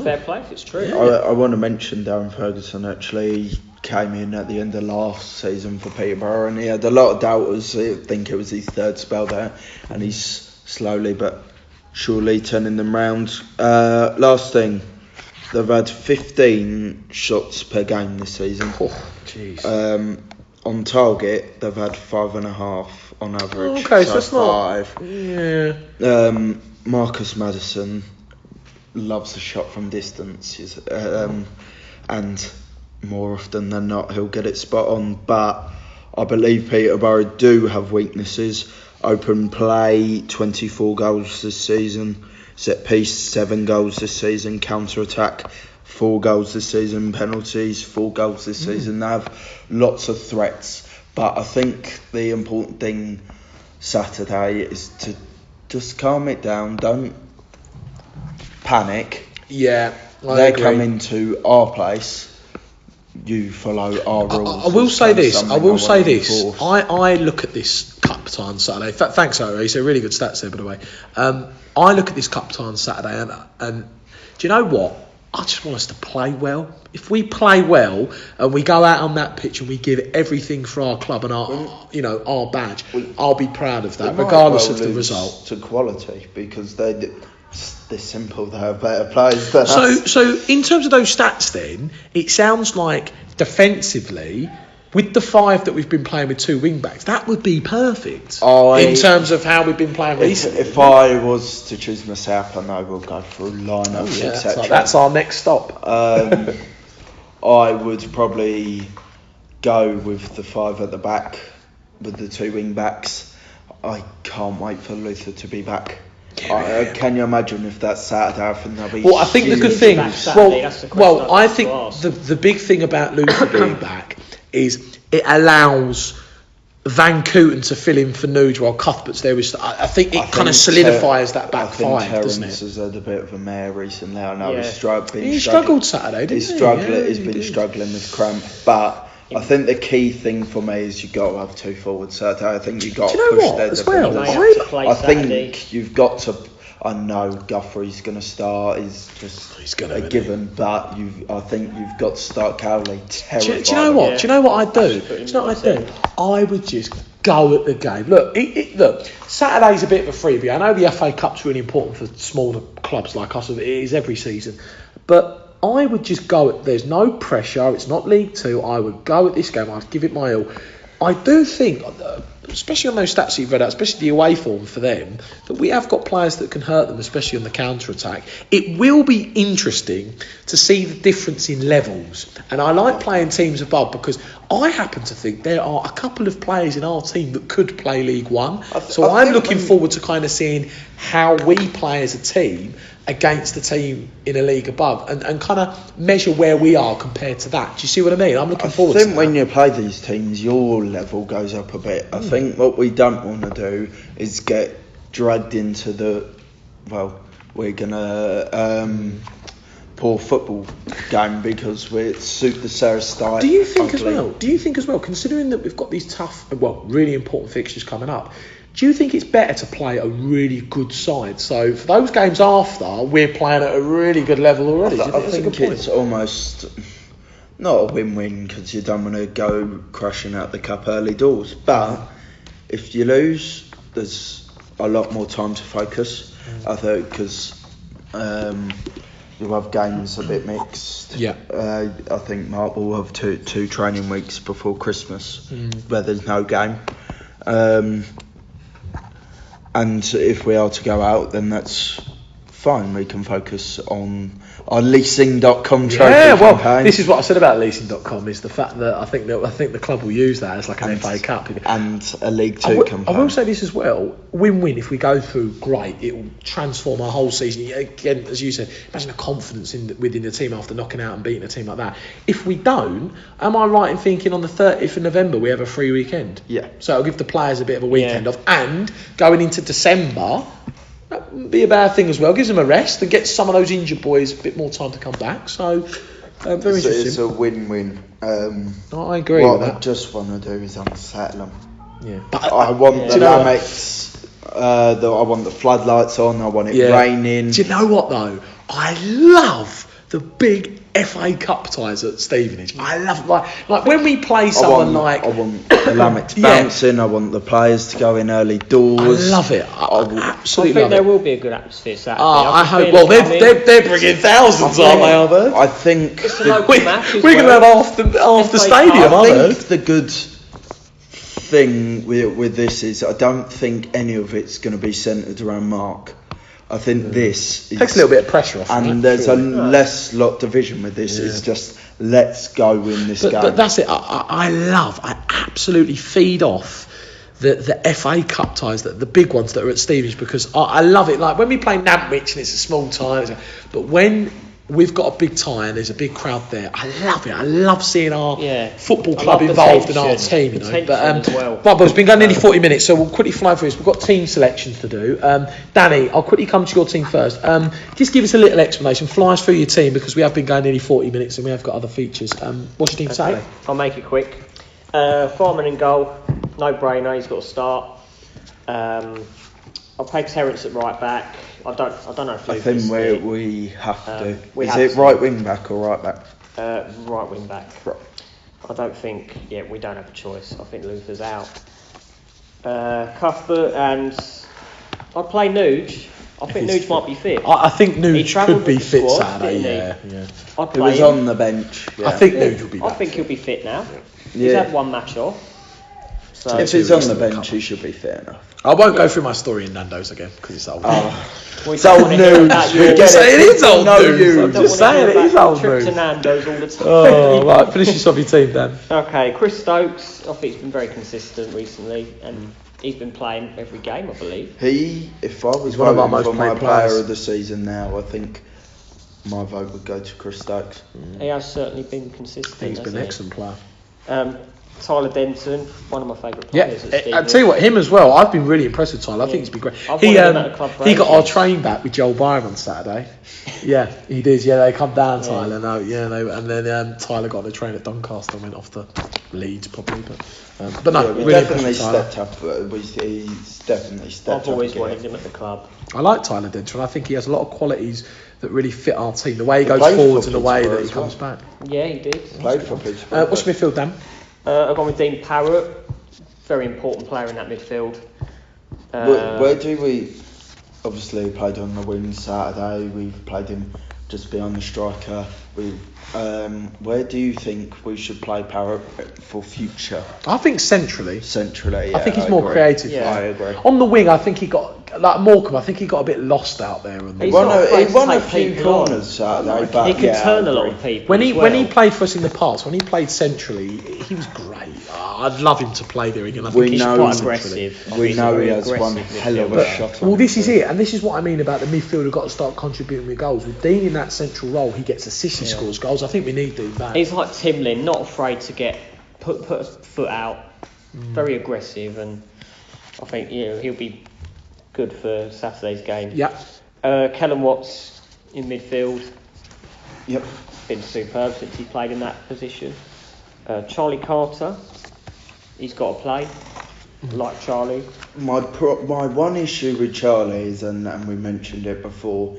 Fair play if it's true. I want to mention Darren Ferguson. Actually, he came in at the end of last season for Peterborough, and he had a lot of doubters. I think it was his third spell there, and he's slowly but surely turning them round. Last thing, they've had 15 shots per game this season. Oh, jeez. On target, they've had 5.5 on average. Okay, so it's 5. Not. Yeah. Marcus Maddison loves a shot from distance, and more often than not he'll get it spot on, but I believe Peterborough do have weaknesses. Open play, 24 goals this season. Set piece, 7 goals this season. Counter attack, 4 goals this season. Penalties, 4 goals this season. They have lots of threats, but I think the important thing Saturday is to just calm it down. Don't panic. Yeah, they come into our place. You follow our rules. I will say this. I look at this cup tie on Saturday. Thanks, Harry. It's a really good stats there, by the way. I look at this cup tie on Saturday, and do you know what? I just want us to play well. If we play well and we go out on that pitch and we give everything for our club and our badge, I'll be proud of that, regardless of the result. To quality, because they're simple. They have better players than us. So in terms of those stats, then it sounds like defensively, with the 5 that we've been playing with 2 wing backs, that would be perfect in terms of how we've been playing recently. If I was to choose myself, I know we'll go through lineups, etc. That's our next stop. I would probably go with the 5 at the back with the 2 wing backs. I can't wait for Luther to be back. Can you imagine if that's Saturday? I think that'll be. Well, I think the good thing. I think the big thing about Luther being back is it allows Van Kooten to fill in for Nuge while Cuthbert's there. I think it kind of solidifies that back 5, doesn't it? Terence has had a bit of a mare recently. I know he struggled Saturday, didn't he? He's been struggling with cramp, but I think the key thing for me is you've got to have 2 forwards Saturday. I think you've got to push their defenders. I think you've got to. I know Guthrie's going to start. He's a given, but I think you've got to start Cowley. Do you know what? Do you know what I'd do? Do you know what I'd do? I would just go at the game. Look, Saturday's a bit of a freebie. I know the FA Cup's really important for smaller clubs like us. It is every season, but I would just go at. There's no pressure. It's not League 2. I would go at this game. I'd give it my all. I do think, especially on those stats you've read out, especially the away form for them, that we have got players that can hurt them, especially on the counter-attack. It will be interesting to see the difference in levels. And I like playing teams above because I happen to think there are a couple of players in our team that could play League One. So I'm looking forward to kind of seeing how we play as a team against the team in a league above and kind of measure where we are compared to that. Do you see what I mean? I'm looking forward to that. I think when you play these teams, your level goes up a bit. I think what we don't want to do is get dragged into we're going to poor football game because we suit the Sarah style. Do you think as well, considering that we've got these tough, really important fixtures coming up, do you think it's better to play a really good side? So for those games after, we're playing at a really good level already. I think it's almost not a win-win because you don't want to go crashing out the cup early doors. But if you lose, there's a lot more time to focus. I think because you'll have games a bit mixed. Yeah. I think Mark will have two training weeks before Christmas where there's no game. And if we are to go out, then that's fine. We can focus on our leasing.com trophy campaign. This is what I said about leasing.com is the fact that I think the club will use that as like an FA Cup and a League Two campaign. I will say this as well: win-win. If we go through, great. It will transform our whole season. Again, as you said, imagine the confidence within the team after knocking out and beating a team like that. If we don't, am I right in thinking on the 30th of November we have a free weekend? Yeah. So it'll give the players a bit of a weekend off, and going into December. That wouldn't be a bad thing as well. Gives them a rest and gets some of those injured boys a bit more time to come back. So, very interesting. It's a win-win. I agree with that. What I just want to do is unsettle them. Yeah. I want the Lamex, I want the floodlights on, I want it raining. Do you know what though? I love the big FA Cup ties at Stevenage. I love like when we play someone I want the Lamex bouncing. I want the players to go in early doors. I love it. I think there will be a good atmosphere Saturday. I hope. Well, they're bringing thousands, aren't they, Albert? I think it's a local match as we're going to have half the stadium. I think the good thing with this is I don't think any of it's going to be centred around Mark. I think this takes a little bit of pressure off, and there's a less lot division with this. It's just let's go win this game. But that's it. I absolutely feed off the FA Cup ties, the big ones that are at Stevenage, because I love it. Like when we play Nantwich and it's a small tie, but when we've got a big tie and there's a big crowd there, I love it. I love seeing our football club involved in our team. You know. But Bob, it's been going nearly 40 minutes, so we'll quickly fly through this. We've got team selections to do. Danny, I'll quickly come to your team first. Just give us a little explanation. Fly us through your team because we have been going nearly 40 minutes and we have got other features. What's your team for Saturday? I'll make it quick. Foreman in goal, no brainer. He's got to start. I'll play Terence at right back. I don't know if I think we have to. Is it to. right wing back or right back? Right wing back. Right. I don't think. Yeah, we don't have a choice. I think Luther's out. Cuthbert and I'd play Nuge. I think Nuge might be fit. I think Nuge could be fit Saturday. Yeah. I'd he was him. On the bench. Yeah. I think Nuge will be back. I think he'll be fit now. Yeah. He's had one match off. So if he's on the bench, he should be fit enough. I won't go through my story in Nando's again because it's old. It's old news. It is old news. I'm just saying it is old trip news. to Nando's all the time. Oh, right. Finish this off your team, Dan. Okay, Chris Stokes. I think he's been very consistent recently, and he's been playing every game, I believe. If I was voting for my player of the season now, I think my vote would go to Chris Stokes. He has certainly been consistent. He's been an excellent player. Tyler Denton, one of my favourite players. I'll tell you what, him as well. I've been really impressed with Tyler. I think he's been great. He got our train back with Joel Byron on Saturday. Yeah, he did. Yeah, they come down, Tyler. No, and then Tyler got on the train at Doncaster and went off to Leeds probably. But no, really definitely stepped up. He's definitely stepped up. I've always wanted him at the club. I like Tyler Denton. I think he has a lot of qualities that really fit our team. The way he goes forwards and the way that he comes back. Yeah, he did. Played for Pittsburgh. What's your midfield, Dan? I've gone with Dean Parrott, very important player in that midfield. Where do we? Obviously, played on the wing Saturday. We've played him just behind the striker. Where do you think we should play Parrott for future? I think centrally. Centrally, I think he's more creative. Yeah. I agree. On the wing, I think he got like Morecambe. I think he got a bit lost out there. He won a few corners Saturday, but he can turn a lot of people. When he played for us in the past, when he played centrally, he was great. I'd love him to play there again. I think he's quite aggressive. We know he has one hell of a shot. Well, this is it, and this is what I mean about the midfielder got to start contributing with goals. With Dean in that central role, he gets assists, he scores goals. I think we need Dean back. He's like Timlin, not afraid to put a foot out, very aggressive, and I think he'll be good for Saturday's game. Yeah. Kellen Watts in midfield. Yep. Been superb since he played in that position. Charlie Carter, he's got to play. like Charlie. My one issue with Charlie is, and we mentioned it before,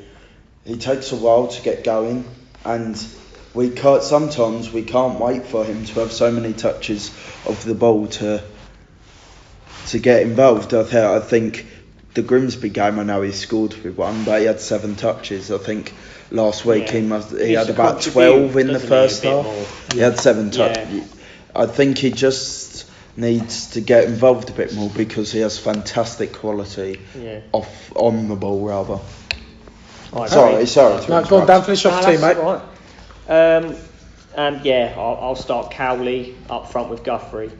he takes a while to get going, and sometimes we can't wait for him to have so many touches of the ball to get involved. I think the Grimsby game, I know he scored with one, but he had 7 touches. I think last week he had about 12 in the first half. He had 7 touches. Yeah. I think he just needs to get involved a bit more because he has fantastic quality on the ball rather. Sorry. No, go on, Dan, finish off team, mate. Right. And I'll start Cowley up front with Guthrie.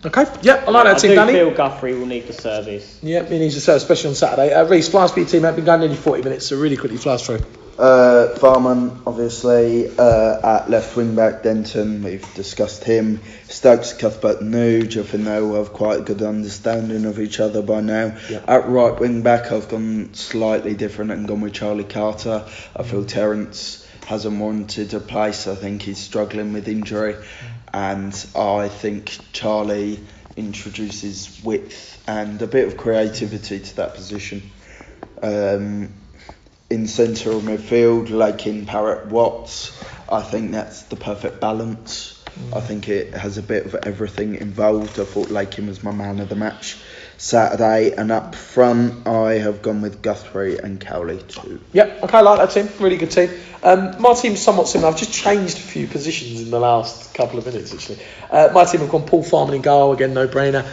Okay, yeah, I like that team, Danny. I do feel Guthrie will need the service. Yeah, he needs a service, especially on Saturday. Reece, flash for your team, mate. Been going nearly 40 minutes, so really quickly flash through. Farman, obviously, at left wing back. Denton, we've discussed him. Stokes, Cuthbert, Nuge. I think they all have quite a good understanding of each other by now. Yep. At right wing back, I've gone slightly different and gone with Charlie Carter. I feel Terence hasn't wanted a place. I think he's struggling with injury, and I think Charlie introduces width and a bit of creativity to that position. In centre of midfield, Lakin, Parrott, Watts, I think that's the perfect balance. I think it has a bit of everything involved. I thought Lakin was my man of the match Saturday, and up front I have gone with Guthrie and Cowley too. Yep, okay, I like that team. Really good team. My team's somewhat similar. I've just changed a few positions in the last couple of minutes actually. My team have gone Paul Farman in goal, again no brainer.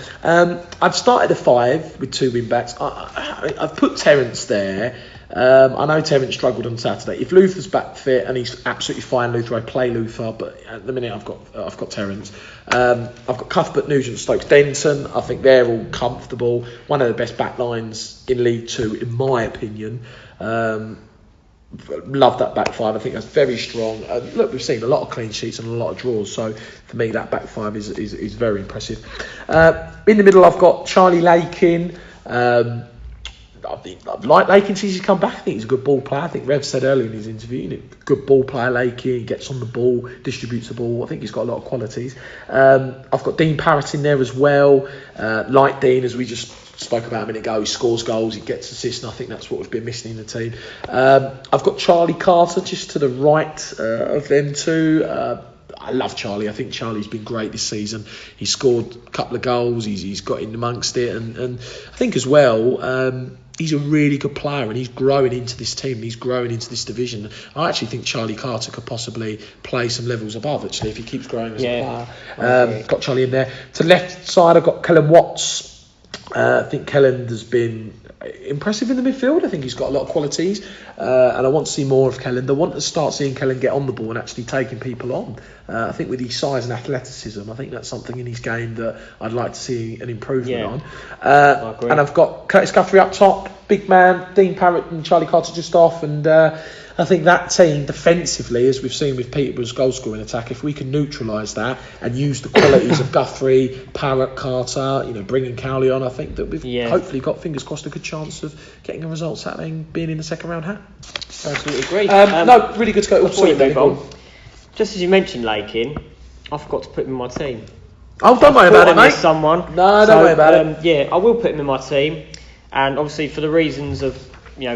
I've started a 5 with 2 wing backs. I've put Terence there. I know Terence struggled on Saturday. If Luther's back fit and he's absolutely fine, Luther, I play Luther, but at the minute I've got Terence. I've got Cuthbert, Nugent, Stokes, Denton. I think they're all comfortable. One of the best back lines in League 2 in my opinion. Love that back 5. I think that's very strong. Look, we've seen a lot of clean sheets and a lot of draws, so for me that back 5 is very impressive. In the middle I've got Charlie Lakin. I've liked Lakin since he's come back. I think he's a good ball player. I think Rev said earlier in his interview, good ball player Lakin. He gets on the ball, distributes the ball. I think he's got a lot of qualities. I've got Dean Parrott in there as well. Like Dean, as we just spoke about a minute ago, he scores goals, he gets assists, and I think that's what we've been missing in the team. I've got Charlie Carter just to the right of them two. I love Charlie. I think Charlie's been great this season. He's scored a couple of goals. He's got in amongst it, and I think as well. He's a really good player and he's growing into this team. He's growing into this division. I actually think Charlie Carter could possibly play some levels above, actually, if he keeps growing as a player. Got Charlie in there. To the left side, I've got Kellen Watts. I think Kellen has been impressive in the midfield. I think he's got a lot of qualities. And I want to see more of Kellen. I want to start seeing Kellen get on the ball and actually taking people on. I think with his size and athleticism, I think that's something in his game that I'd like to see an improvement on. And I've got Curtis Guthrie up top, big man, Dean Parrott and Charlie Carter just off. And I think that team defensively, as we've seen with Peterborough's goal scoring attack, if we can neutralise that and use the qualities of Guthrie, Parrott, Carter, bringing Cowley on, I think that we've hopefully got, fingers crossed, a good chance of getting a result Saturday and being in the second round hat. Absolutely agree. No, really good to go. Before you move on, just as you mentioned Lakin, I forgot to put him in my team. Oh, don't worry about it, mate. Someone. No, don't worry about it. Yeah, I will put him in my team, and obviously for the reasons of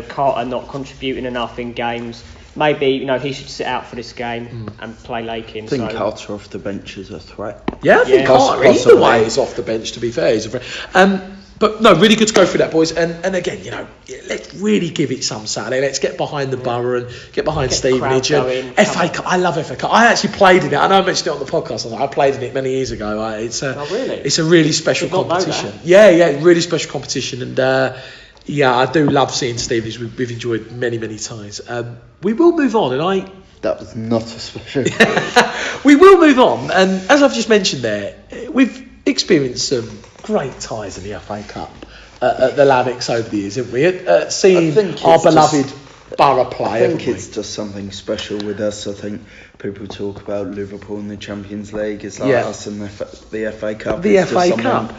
Carter not contributing enough in games, maybe he should sit out for this game and play Lakin. I think Carter off the bench is a threat. Yeah, I think Carter either way is off the bench. To be fair, he's a threat. But no, really good to go through that, boys. And again, let's really give it some Saturday. Let's get behind the Boro and get behind Stevenage. And FA Cup, I love FA Cup. I actually played in it. I know I mentioned it on the podcast. I played in it many years ago. It's a really special competition. Yeah, really special competition. And I do love seeing Stevenage. We've enjoyed many times. We will move on, and that was not a special. We will move on, and as I've just mentioned there, we've experienced some great ties in the FA Cup at the Lannex over the years, haven't we? Seeing our beloved Boro play. I think it's just something special with us. I think people talk about Liverpool in the Champions League. It's like us in the FA Cup. The FA Cup.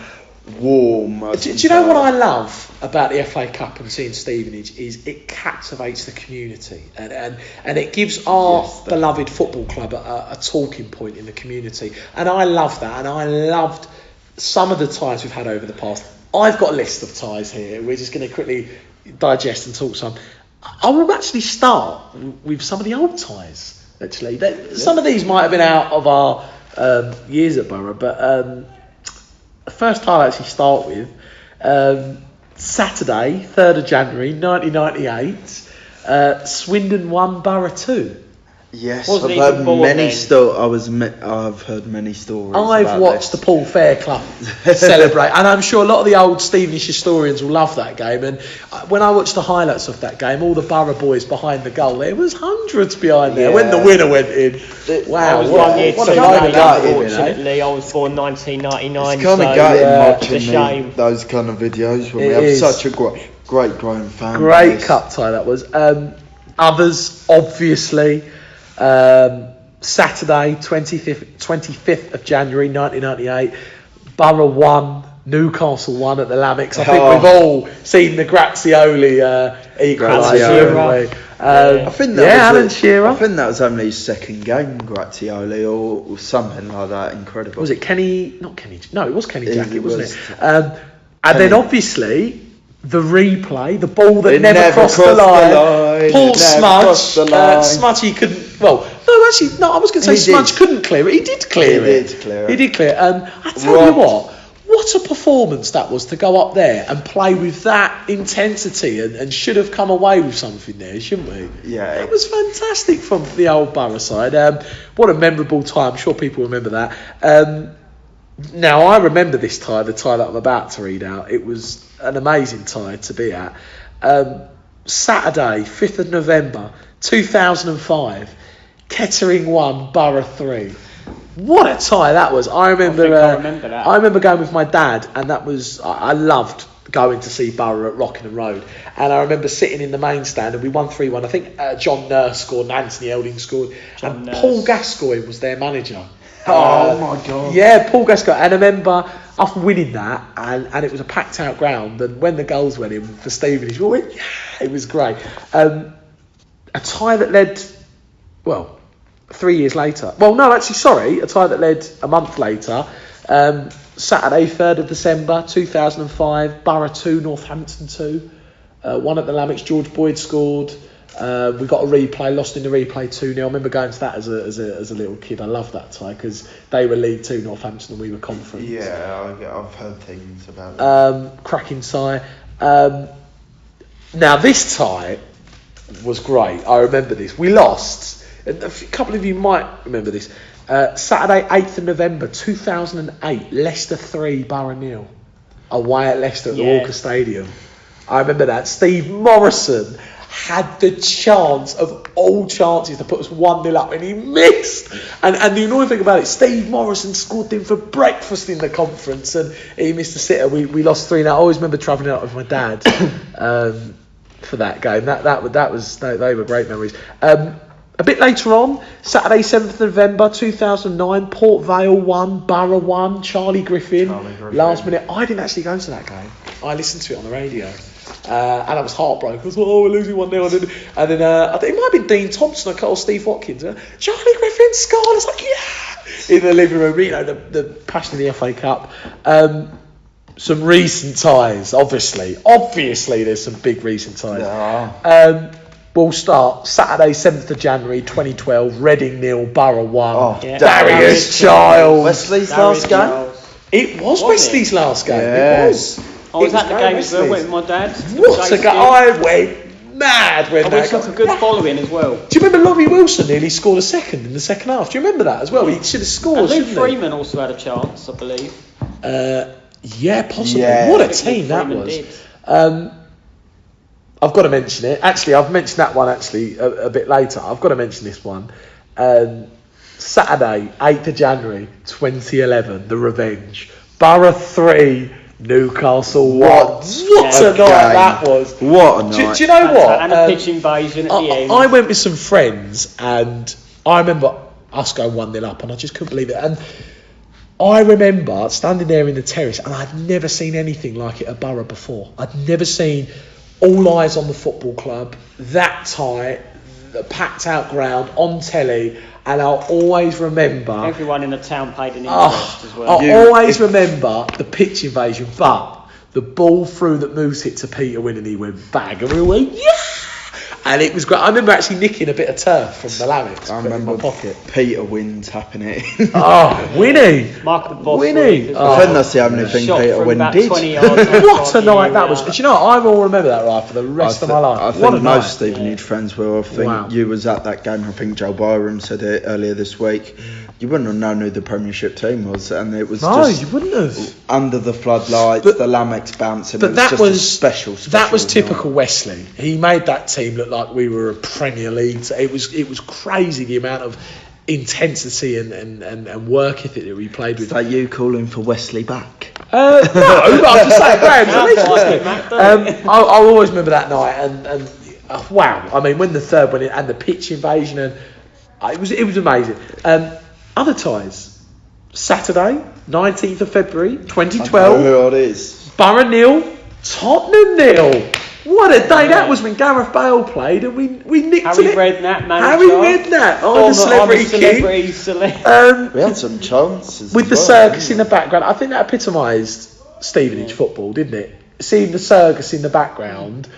Warm. Do you know what I love about the FA Cup and seeing Stevenage is it captivates the community and it gives our beloved football club a talking point in the community, and I love that, and I loved some of the ties we've had over the past. I've got a list of ties here. We're just going to quickly digest and talk some. I will actually start with some of the old ties. Actually, some of these might have been out of our years at Boro, but the first tie I actually start with Saturday, 3rd of January, 1998. Swindon 1, Boro 2. Yes, Wasn't I've even heard born many then. I've heard many stories. I've watched the Paul Fair Club celebrate, and I'm sure a lot of the old Stevenage historians will love that game. And when I watched the highlights of that game, all the Boro boys behind the goal, there was hundreds behind there when the winner went in. Wow, I was what a moment, unfortunately. I was born 1999. It's kind of gutting watching those kind of videos when we have such a great growing fan. Great cup tie that was. Others, obviously. Saturday, 25th of January 1998, Boro 1, Newcastle 1 at the Lamex. I think we've all seen the Grazioli equaliser. I think that was Alan Shearer. I think that was only his second game, Grazioli, or something like that. Incredible. Was it Kenny? Not Kenny. No, it was Kenny Jackett, wasn't it? Kenny. And then obviously the replay, the ball that never crossed the line. Paul Smudge. Smudge, he couldn't. Well, no, actually, no. I was going to say Smudge couldn't clear it. He did clear it. He did clear it. I tell you what a performance that was to go up there and play with that intensity, and should have come away with something there, shouldn't we? Yeah, it was fantastic from the old Boro side. What a memorable time. I'm sure people remember that. Now I remember this tie, the tie that I'm about to read out. It was an amazing tie to be at. Saturday, 5th of November 2005, Kettering 1, Boro 3. What a tie that was! I remember that. I remember going with my dad, and that was I loved going to see Boro at Rockingham Road. And I remember sitting in the main stand, and we won 3-1. I think John Nurse scored, and Anthony Elding scored, and Paul Gascoigne was their manager. Oh my God! Yeah, Paul Gascoigne. And I remember us winning that, and it was a packed out ground. And when the goals went in for Stevenage, we went, yeah, it was great. A tie that led, 3 years later. Well, no, actually, sorry, a tie that led a month later. Saturday, 3rd of December 2005, Boro 2, Northampton 2. One at the Lamex, George Boyd scored. We got a replay, lost in the replay 2-0. I remember going to that as a little kid. I loved that tie because they were League 2 Northampton and we were Conference. Yeah, I've heard things about that. Cracking tie. Now this tie was great. I remember this. We lost. A couple of you might remember this. Saturday, 8th of November 2008, Leicester 3, Boro 0. Away at Leicester at the Walker Stadium. I remember that. Steve Morrison had the chance of all chances to put us 1-0 up, and he missed. And the annoying thing about it, Steve Morrison scored him for breakfast in the Conference, and he missed a sitter. We lost 3-0. I always remember travelling out with my dad for that game. They were great memories. A bit later on, Saturday, 7th of November 2009, Port Vale 1, Boro 1, Charlie Griffin. Last minute. I didn't actually go to that game. I listened to it on the radio. And I was heartbroken. I was like, we're losing 1-0. And then I think it might have been Dean Thompson or Steve Watkins. Charlie Griffin scored. I was like, yeah! In the living room, the passion of the FA Cup. Some recent ties, obviously. Obviously, there's some big recent ties. Yeah. We'll start Saturday, 7th of January 2012, Reading 0, Boro 1. Darius Giles. Wesley's last game? It was Wesley's last game. Yes. It was. I was at the game as well, went with my dad. What a game. I went mad when that got a good following as well. Do you remember Laurie Wilson nearly scored a second in the second half? Do you remember that as well? He should have scored, and Luke shouldn't Freeman also had a chance, I believe. Yeah, possibly. Yeah. What a team that was. I've got to mention it. Actually, I've mentioned that one a bit later. I've got to mention this one. Saturday, 8th of January 2011, The Revenge. Boro 3, Newcastle 1. What a night that was. What a night. Do you know what? And a pitch invasion at the end. I went with some friends, and I remember us going 1-0 up, and I just couldn't believe it. And I remember standing there in the terrace, and I'd never seen anything like it at Boro before. I'd never seen all eyes on the football club, that tight, the packed out ground, on telly, And I'll always remember... Everyone in the town paid an interest as well. I'll always remember the pitch invasion, but the ball through that Moose hit to Peter Wynn and he went bang, and we went, yeah! And it was great. I remember actually nicking a bit of turf from the Lamets. I remember in my pocket. Peter Wynn tapping it. Winnie! Michael Boss. Winnie! I think that's the only thing Peter Wynn did. What a night that was. Do you know what? I will remember that, right, for the rest of my life. I think most Stevenage friends will. I think you was at that game. I think Joe Byron said it earlier this week. You wouldn't have known who the Premiership team was, and it was just you wouldn't have. Under the floodlights, the Lamex bouncing. But that was special. That was typical Wesley. He made that team look like we were a Premier League. It was crazy the amount of intensity and work ethic that we played with. Is that you calling for Wesley back? No, but I'm just saying, I'll always remember that night and wow. I mean, when the third went in and the pitch invasion and it was amazing. Other ties. Saturday, 19th of February, 2012. I know who it is. Boro 0, Tottenham 0. What a day that was when Gareth Bale played and we nicked Harry it. Redknapp, manager. Harry Redknapp. The celebrity king. We had some chances. With the circus in the background. I think that epitomised Stevenage football, didn't it? Seeing the circus in the background.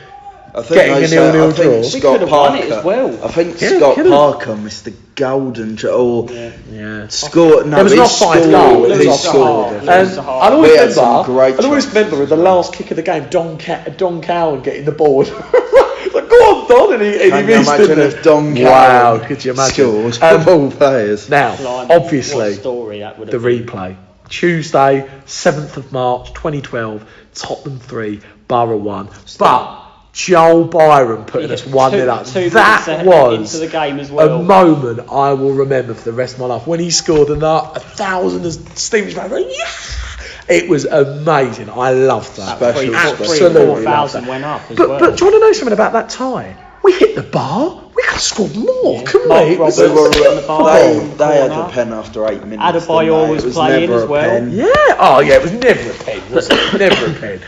I think getting a 0-0 draw. Scott Parker, won it as well. I think Scott Parker missed the golden scored. There was an offside goal. He scored. I'll always remember with the last kick of the game, Don Cowan getting the ball. Like, go on, Don, and he Can you imagine if Don Cowan could you imagine? Scores of all players. Now, obviously, the replay. Tuesday, 7th of March, 2012, Tottenham 3, Boro 1. But Joel Byron putting us 1-0 up. That was into the game as well. A moment I will remember for the rest of my life. When he scored 1,000 as Stevenage fans went, yeah! It was amazing. I loved that. Absolutely. 4,000 went up as well. But do you want to know something about that tie? We hit the bar. We could have scored more, couldn't we? They had a pen after 8 minutes. Adebayor was playing as well. Yeah. Oh, yeah. It was never a pen, was it? Never a pen.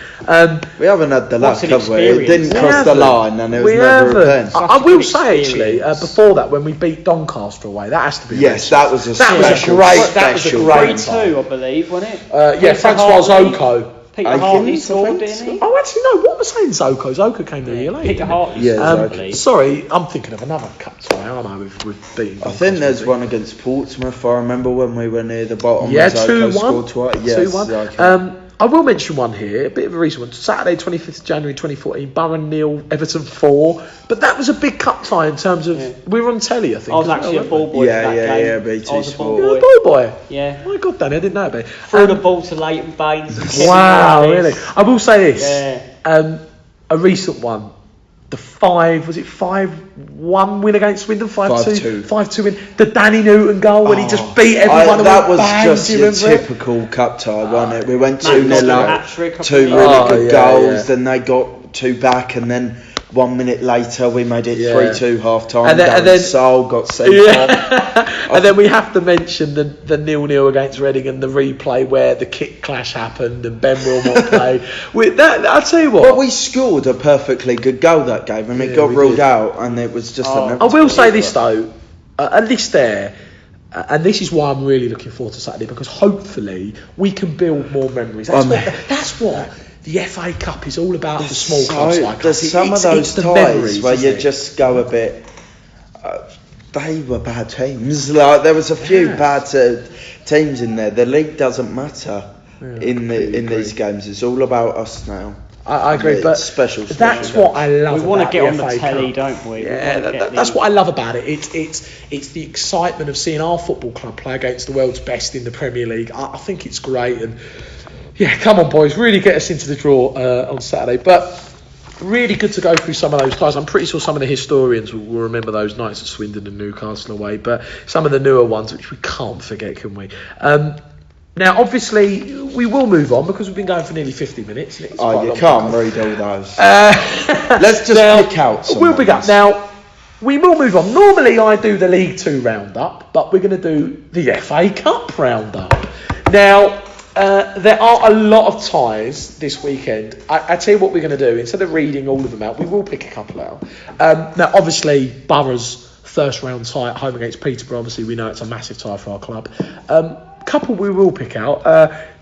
We haven't had the luck, have we? It didn't cross the line, and it was never a pen. I will say actually, before that, when we beat Doncaster away, that has to be. Yes, that was a special. That was a great 3-2, I believe, wasn't it? Yeah, Francois Zoko. Peter Hartley scored, didn't he? Oh, actually, no. What was saying Zoko? Zoko came the year later. Peter Hartley. Sorry, I'm thinking of another cup tie, aren't I? With beating. I think there's one against Portsmouth. I remember when we were near the bottom. Yeah, Zoko 2-1. scored twice. Yes, 2-1. I will mention one here, a bit of a recent one. Saturday, 25th of January 2014, Boro 0, Everton 4. But that was a big cup tie in terms of we were on telly, I think. I was actually a ball boy for that game. Yeah, BT Sport. You're a ball boy? Yeah. My God, Danny, I didn't know about it. Threw the ball to Leighton Baines. Wow, really? I will say this. Yeah. A recent one. The 5-1 win against Swindon? 5-2. 5-2 win. The Danny Newton goal when he just beat everyone. That was just your typical cup tie, wasn't it? We went 2-0 up, 2 really good goals, then they got 2 back, and then 1 minute later we made it 3-2 half time, and then Sol got sent off. And then we have to mention the 0-0 against Reading and the replay where the kick clash happened and Ben Wilmot played. I'll tell you what. But we scored a perfectly good goal that game, and it got ruled out, and it was just. I will say this though, at least there. And this is why I'm really looking forward to Saturday, because hopefully we can build more memories. That's what the FA Cup is all about. The small clubs like us. There's some of those ties where you just go a bit. They were bad teams. Like there was a few bad teams in there. The league doesn't matter in these games. It's all about us now. I agree, but special that's what I love. We want to get on the the telly, Cup. don't we? Yeah, that's what I love about it. It's the excitement of seeing our football club play against the world's best in the Premier League. I think it's great, and come on, boys, really get us into the draw on Saturday. But really good to go through some of those ties. I'm pretty sure some of the historians will remember those nights at Swindon and Newcastle away, but some of the newer ones, which we can't forget, can we? Now, obviously, we will move on because we've been going for nearly 50 minutes. You can't read all those. Let's just pick out some. We'll pick up. Now, we will move on. Normally, I do the League 2 roundup, but we're going to do the FA Cup roundup. Now, there are a lot of ties this weekend. I tell you what we're going to do. Instead of reading all of them out, we will pick a couple out. Now, obviously, Boro's first round tie at home against Peterborough. Obviously, we know it's a massive tie for our club. Couple we will pick out.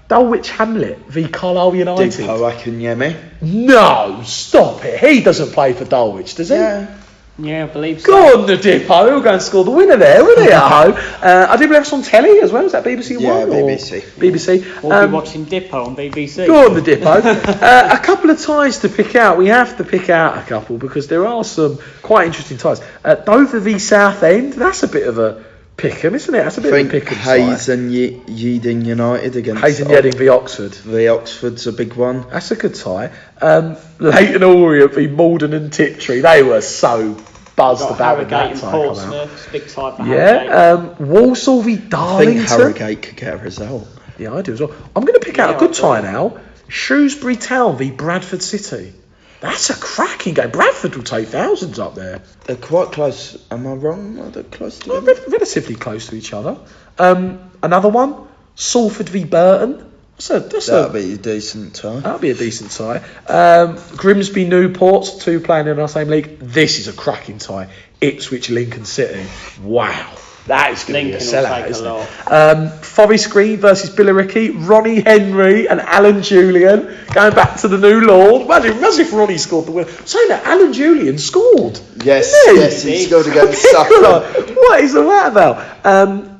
Dulwich Hamlet v Carlisle United. Dippo Akinyemi. No, stop it. He doesn't play for Dulwich, does he? Yeah, I believe so. Go on, the Dippo. He'll go and score the winner there, wouldn't he, at home? I do believe it's on telly as well. Is that BBC One? BBC. BBC. We'll be watching Dippo on BBC. Go on, the Dippo. A couple of ties to pick out. We have to pick out a couple because there are some quite interesting ties. Dover v Southend. That's a bit of a pick'em, isn't it? That's a bit of a pick'em. Hayes and Yeading United against Hayes and Yeading v Oxford. Oxford's a big one. That's a good tie. Leighton Orient v Malden and Tiptree. They were so buzzed about when that tie come out. Big tie for Harrogate. Walsall v Darlington. I think Harrogate could get a result. Yeah, I do as well. I'm going to pick out a good tie now. Shrewsbury Town v Bradford City. That's a cracking game. Bradford will take thousands up there. They're quite close. Am I wrong? Are they close to relatively close to each other. Another one, Salford v Burton. That'll be a decent tie. That'll be a decent tie. Grimsby Newport, 2 playing in our same league. This is a cracking tie. Ipswich Lincoln City. Wow. That is going to be a sellout, isn't it? Forest Green versus Billericay. Ronnie Henry and Alan Julian going back to the new Lord. Imagine if Ronnie scored the winner. Saying that Alan Julian scored. Yes, he scored against Sutton. What is all that about?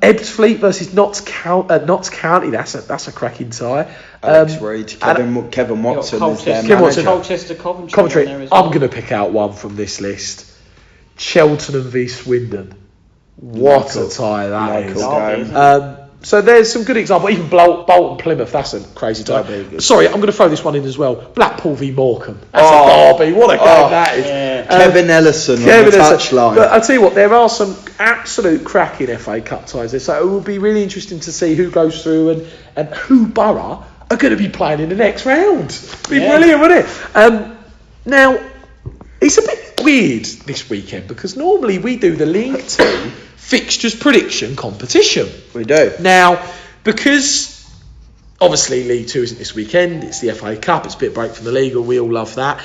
Ebbsfleet versus Notts County. That's a cracking tie. Alex Reid, Kevin Watson is their manager. Colchester, Coventry. I'm going to pick out one from this list. Cheltenham v Swindon. What a tie that is. So there's some good examples. Even Bolton Plymouth, that's a crazy tie. Sorry, I'm going to throw this one in as well. Blackpool v Morecambe. That's a derby. What a game that is. Yeah. Kevin Ellison on the touchline. But I'll tell you what, there are some absolute cracking FA Cup ties there. So it will be really interesting to see who goes through and who Boro are going to be playing in the next round. It'd be brilliant, wouldn't it? Now, it's a bit weird this weekend because normally we do the League 2 fixtures prediction competition. We do. Now, because obviously League 2 isn't this weekend, it's the FA Cup, it's a bit of break from the league, we all love that.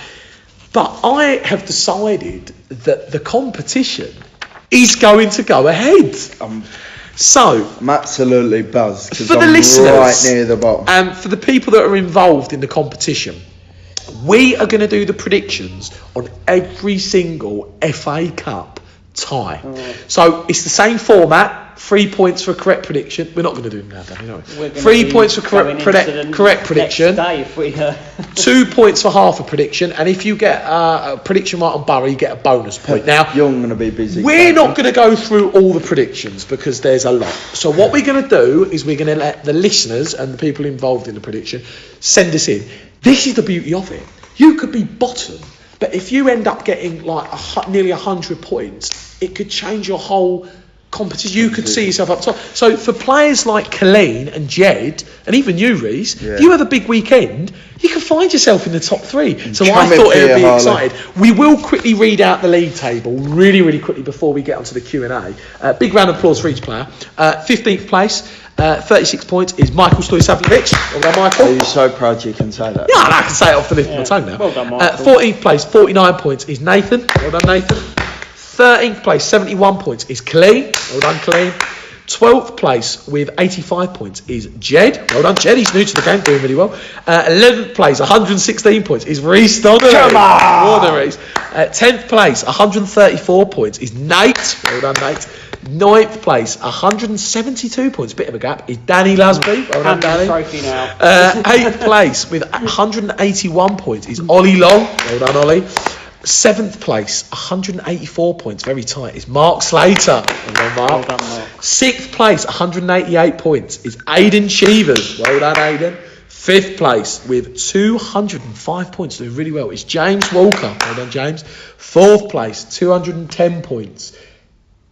But I have decided that the competition is going to go ahead. So I'm absolutely buzzed because for the I'm listeners, right near the bottom. And for the people that are involved in the competition, we are going to do the predictions on every single FA Cup tie. So it's the same format. 3 points for a correct prediction. We're not going to do them now, Danny, are we? 3 points for correct prediction. 2 points for half a prediction. And if you get a prediction right on Boro, you get a bonus point. Now, you're going to be busy. We're not going to go through all the predictions because there's a lot. So what we're going to do is we're going to let the listeners and the people involved in the prediction send us in. This is the beauty of it. You could be bottom, but if you end up getting like nearly 100 points, it could change your whole competition. You could see yourself up top. So for players like Colleen and Jed, and even you, Reece, if you have a big weekend, you can find yourself in the top 3. So I thought it would be exciting. We will quickly read out the league table really, really quickly before we get onto the Q&A. Big round of applause for each player. 15th place, 36 points is Michael Stoyasavljevic. Well done, Michael. Are you so proud you can say that? Yeah, I can say it off the lift of my tongue now. Well done, Michael. 14th place, 49 points is Nathan. Well done, Nathan. 13th place, 71 points is Colleen. Well done, Colleen. 12th place with 85 points is Jed. Well done, Jed. He's new to the game, doing really well. 11th place, 116 points is Reece Donnelly. Come on! More than Reece. 10th place, 134 points is Nate. Well done, Nate. 9th place, 172 points, bit of a gap, is Danny Lasby. Well done, Danny. Trophy now. 8th place with 181 points is Ollie Long. Well done, Ollie. 7th place, 184 points, very tight, is Mark Slater. Well done, Mark. Well done, Mark. 6th place, 188 points, is Aidan Cheevers. Well done, Aidan. 5th place with 205 points, doing really well, is James Walker. Well done, James. 4th place, 210 points,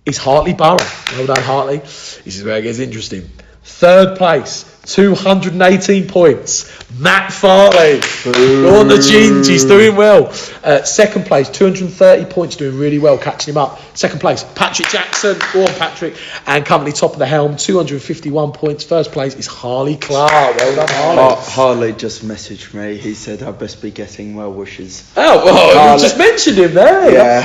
is Hartley Borough. Well done, Hartley. This is where it gets interesting. 3rd place, 218 points, Matt Farley. On the ginge, he's doing well. 2nd place, 230 points, doing really well, catching him up. 2nd place, Patrick Jackson. Go on, Patrick. And company top of the helm, 251 points. 1st place is Harley Clark. Well done, Harley. Harley just messaged me. He said I best be getting well wishes. Oh, well, you just mentioned him there. Yeah,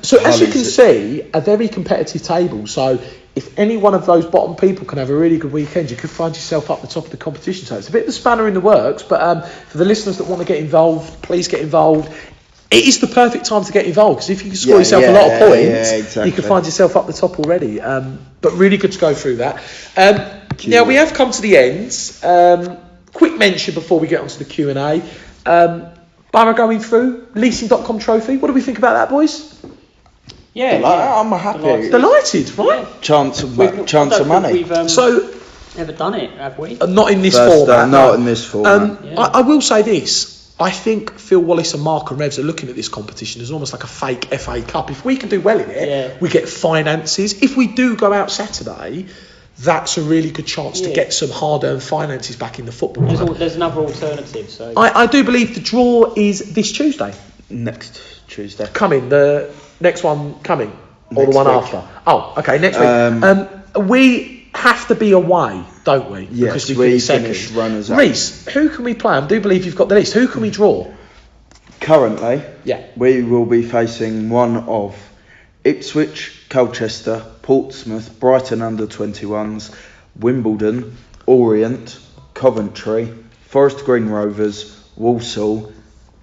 So as you can see, a very competitive table. So if any one of those bottom people can have a really good weekend, you could find yourself up the top of the competition. So it's a bit of a spanner in the works, but for the listeners that want to get involved, please get involved. It is the perfect time to get involved, because if you can score yourself a lot of points, exactly, you can find yourself up the top already. But really good to go through that. Now we have come to the end. Quick mention before we get onto the Q&A. Boro going through, leasing.com trophy. What do we think about that, boys? Yeah, I'm happy. Delighted, right? Chance of money. We've so never done it, have we? Not in this format. Not in this format. I will say this. I think Phil Wallace and Mark and Revs are looking at this competition as almost like a fake FA Cup. If we can do well in it, we get finances. If we do go out Saturday, that's a really good chance to get some hard-earned finances back in the football. There's another alternative. So I do believe the draw is this Tuesday. Next Tuesday. The next one coming. Or the one after. Oh, okay, next week. We have to be away, don't we? Yes, because we finish runners up. Reece, who can we play? I do believe you've got the list. Who can we draw? Currently, we will be facing one of Ipswich, Colchester, Portsmouth, Brighton under-21s, Wimbledon, Orient, Coventry, Forest Green Rovers, Walsall,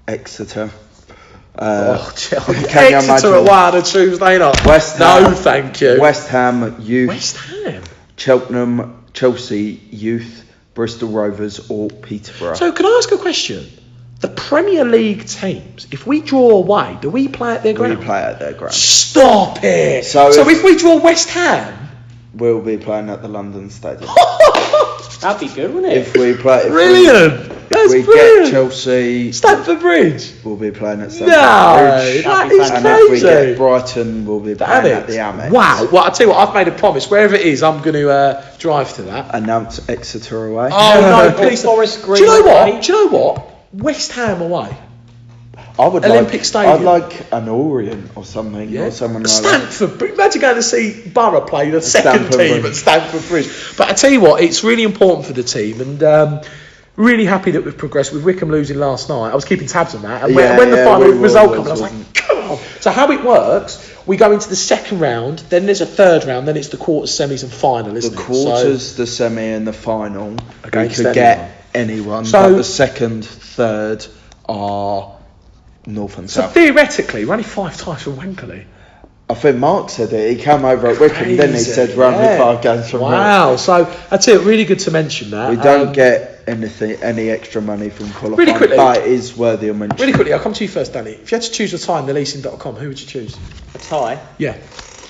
Exeter. Exeter at 1 on Tuesday night. West Ham. No, thank you. West Ham Youth. West Ham. Cheltenham, Chelsea Youth, Bristol Rovers or Peterborough. So can I ask a question? The Premier League teams, if we draw away, do we play at their ground? We play at their ground. Stop it! So if we draw West Ham, we'll be playing at the London Stadium. That'd be good, wouldn't it? If we play, brilliant! That's we brilliant. Get Chelsea, Stamford Bridge. We'll be playing at Stamford Bridge. That is and crazy. if we get Brighton, we'll be playing at the Amex. Wow! Well, I tell you what, I've made a promise. Wherever it is, I'm going to drive to that. Announce Exeter away. Oh no, please! Forest Green. Do you know what? West Ham away. I would Olympic Stadium. I'd like an Orient or something, or someone like Stamford. Imagine going to see Boro play the second Stamford team Bridge. at Stamford Bridge. But I tell you what, it's really important for the team, and really happy that we've progressed with Wickham losing last night. I was keeping tabs on that, and when the final result came, I was like, come on. So how it works? We go into the second round, then there's a third round, then it's the quarters, semis, and final, isn't it? The quarters, the semi, and the final. We could get anyone. So but the second, third are North and South. So theoretically, we're only 5 times from Wankley. I think Mark said it. He came over at Wickham, then he said, "Run me 5 games from Wow! So that's it. Really good to mention that. We don't get any extra money from qualifying, really quickly, but it is worthy of mention. Really quickly, I'll come to you first, Danny. If you had to choose a tie in the leasing.com, who would you choose? A tie? Yeah,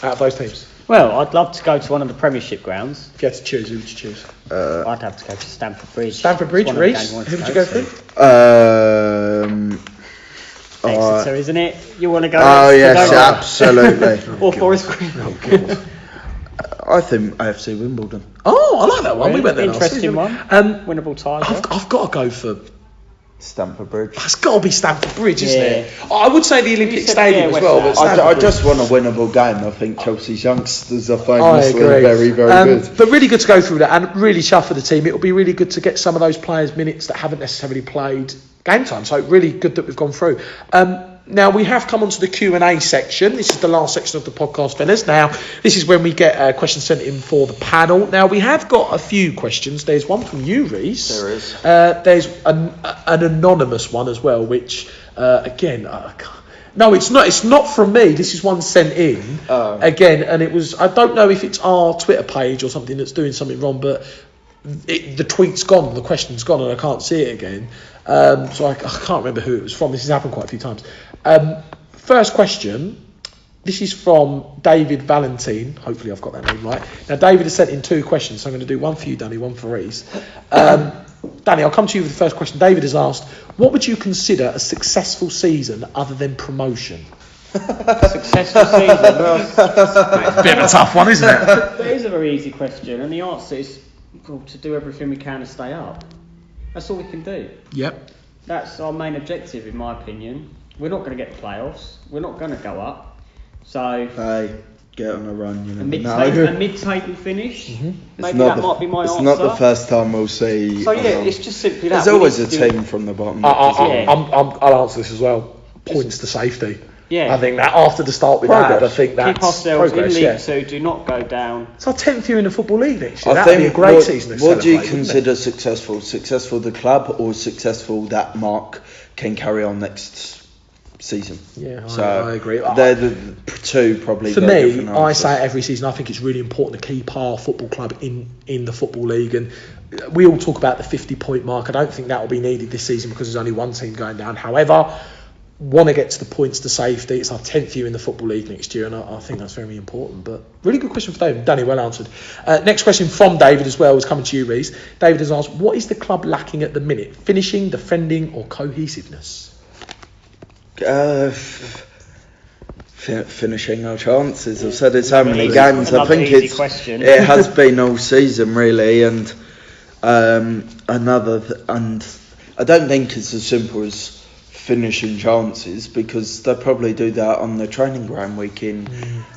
out of those teams. Well, I'd love to go to one of the Premiership grounds. If you had to choose, who would you choose? I'd have to go to Stamford Bridge. Stamford Bridge, Reece? Who would you go for? Exeter, isn't it? You want to go? Oh yes, absolutely. Or Forest Green. I think AFC Wimbledon. Oh, I like that one. We went there last season. Interesting one. Winnable tie. I've got to go for Stamford Bridge. It's got to be Stamford Bridge, isn't it? I would say the Olympic Stadium as well. But I just want a winnable game. I think Chelsea's youngsters are famously very, very good. But really good to go through that, and really chuffed for the team. It'll be really good to get some of those players minutes that haven't necessarily played game time. So really good that we've gone through. Now we have come onto the Q&A section. This is the last section of the podcast, Venice. Now this is when we get questions sent in for the panel. Now we have got a few questions. There's one from you, Reece. There is. There's an anonymous one as well, which again, no, it's not. It's not from me. This is one sent in again, and it was. I don't know if it's our Twitter page or something that's doing something wrong, but the tweet's gone, the question's gone, and I can't see it again. So I can't remember who it was from. This has happened quite a few times. First question. This is from David Valentine. Hopefully I've got that name right. Now David has sent in 2 questions, so I'm going to do one for you, Danny, one for Reece. Danny, I'll come to you with the first question. David has asked, what would you consider a successful season other than promotion? Successful season? Well, it's a bit of a tough one, isn't it? It is a very easy question, and the answer is to do everything we can to stay up. That's all we can do. Yep. That's our main objective, in my opinion. We're not going to get the playoffs. We're not going to go up. So, get on a run, you a know. mid-table finish. Mm-hmm. Maybe that might be my answer. It's not the first time we'll see. So yeah, it's just simply that. There's always a team from the bottom. I'll answer this as well. Points to safety. Yeah. I think that after the start we've had, I think that's keep ourselves progress, in League 2, do not go down. It's our 10th year in the Football League next year. I That would be a think great season to what do you celebrate, wouldn't consider it? successful? Successful the club or successful that Mark can carry on next season? Yeah, So I agree. They're the two probably. For very me, different I answers. say it every season, I think it's really important to keep our football club in the Football League. And we all talk about the 50-point mark. I don't think that will be needed this season because there's only one team going down. However, want to get to the points to safety. It's our 10th year in the Football League next year, and I think that's very important. But really good question for David. Danny, well answered. Next question from David as well is coming to you, Reece. David has asked, what is the club lacking at the minute? Finishing, defending, or cohesiveness? Finishing our chances. I've said it so many games. I think question. it has been all season really, and and I don't think it's as simple as finishing chances, because they probably do that on the training ground week in,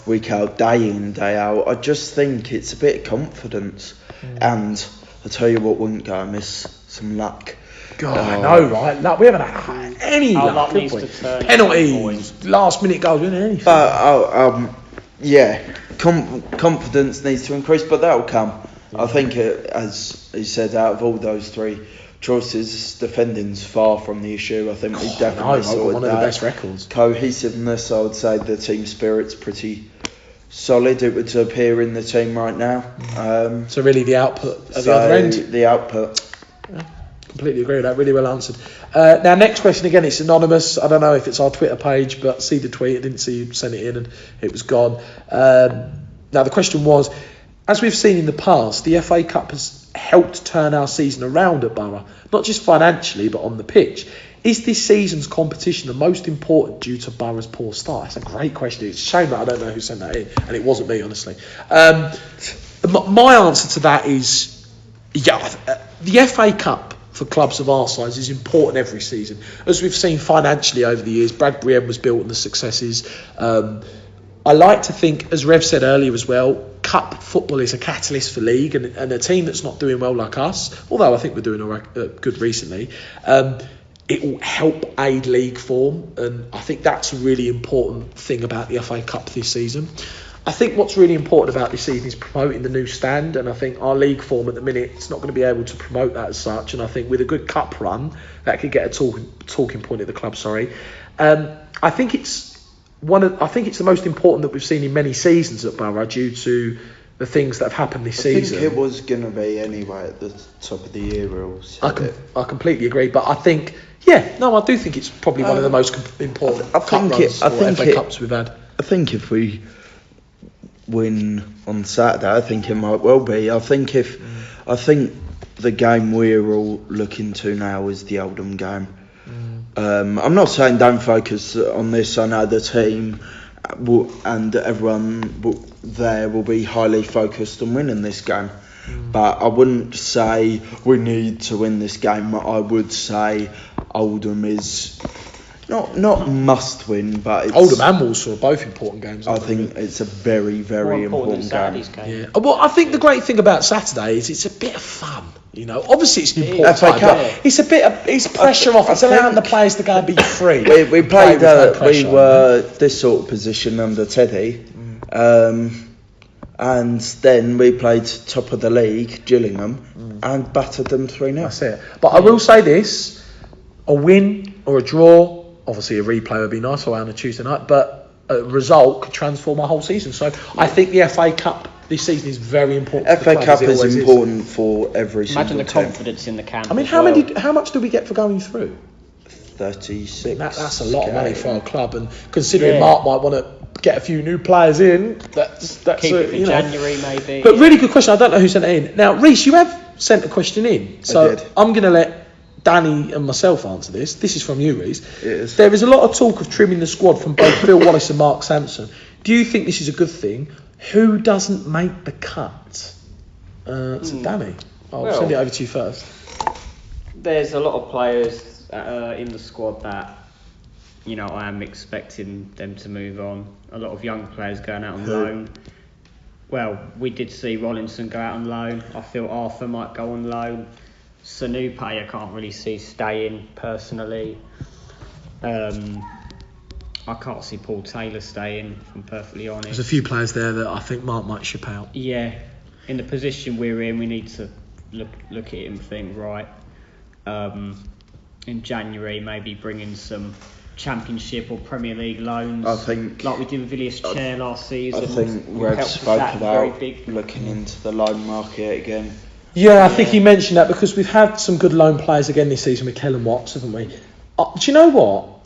week out, day in, day out. I just think it's a bit of confidence, and I tell you what wouldn't go amiss, some luck. God, I know, right? Like, we haven't had any luck, luck have needs we? to turn Penalties, last minute goals, anything. But confidence needs to increase, but that'll come. I think, as he said, out of all those three choices, defending's far from the issue. I think we definitely sorted one that. of the best records. Cohesiveness, I would say the team spirit's pretty solid. It would appear in the team right now. So really the output at the other end. The output. Yeah, completely agree with that. Really well answered. Now, next question again. It's anonymous. I don't know if it's our Twitter page, but see the tweet. I didn't see you send it in, and it was gone. Now the question was, as we've seen in the past, the FA Cup has helped turn our season around at Boro, not just financially but on the pitch. Is this season's competition the most important due to Boro's poor start? That's a great question. It's a shame that I don't know who sent that in, and it wasn't me, honestly. My answer to that is, the FA Cup for clubs of our size is important every season. As we've seen financially over the years, Bradbury End was built on the successes. I like to think, as Rev said earlier as well, cup football is a catalyst for league, and a team that's not doing well like us, although I think we're doing all right, good recently, it will help aid league form, and I think that's a really important thing about the FA Cup this season. I think what's really important about this season is promoting the new stand, and I think our league form at the minute, it's not going to be able to promote that as such, and I think with a good cup run, that could get a talking point at the club, I think it's the most important that we've seen in many seasons at Boro due to the things that have happened this season. I think it was going to be anyway at the top of the year rules. I completely agree, but I think, I do think it's probably one of the most important cup runs or FA Cups we've had. I think if we win on Saturday, I think it might well be. I think the game we're all looking to now is the Oldham game. I'm not saying don't focus on this. I know the team and everyone there will be highly focused on winning this game. But I wouldn't say we need to win this game. I would say Oldham is not must win, but it's, Oldham and Walsall are both important games. I think it's a very, very important game. Yeah. Well, I think the great thing about Saturday is it's a bit of fun. Obviously it's an important FA time, Cup. but it's pressure off. It's allowing the players to go and be free. We played. We were this sort of position under Teddy, and then we played top of the league, Gillingham, and battered them 3-0. That's it. But I will say this: a win or a draw. Obviously, a replay would be nice on a Tuesday night, but a result could transform our whole season. So I think the FA Cup this season is very important. FA Cup is important for every single team. Imagine the confidence in the camp. I mean, how much do we get for going through? 36. That's a lot of money for our club, and considering Mark might want to get a few new players in, that's keep it for January maybe. But really good question. I don't know who sent it in. Now, Reece, you have sent a question in, so I'm going to let Danny and myself answer this. This is from you, Reece. Yes. There is a lot of talk of trimming the squad from both Bill Wallace and Mark Sampson. Do you think this is a good thing? Who doesn't make the cut? So Danny, I'll send it over to you first. There's a lot of players in the squad that I am expecting them to move on. A lot of young players going out on loan. Well, we did see Rollinson go out on loan. I feel Arthur might go on loan. Sanupe I can't really see staying personally. I I can't see Paul Taylor staying, if I'm perfectly honest. There's a few players there that I think Mark might ship out. Yeah, in the position we're in, we need to look at it and think, right, in January, maybe bring in some Championship or Premier League loans. I think, like we did with Villiers Chair last season. I think Rev spoke about looking into the loan market again. Yeah, I think he mentioned that because we've had some good loan players again this season with Kellen Watts, haven't we? Do you know what?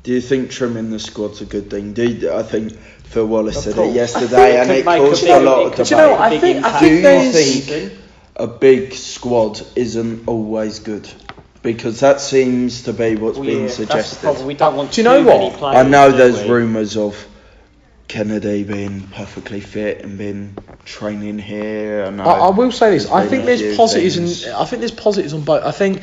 Do you think trimming the squad's a good thing? I think Phil Wallace said it yesterday, and it caused a lot of debate. Do you know what? I think Do you think a big squad isn't always good? Because that seems to be what's being suggested. We don't want Do you know what? I know there's rumours of Kennedy being perfectly fit and been training here. I will say this. I think there's positives, and I think there's positives on both. I think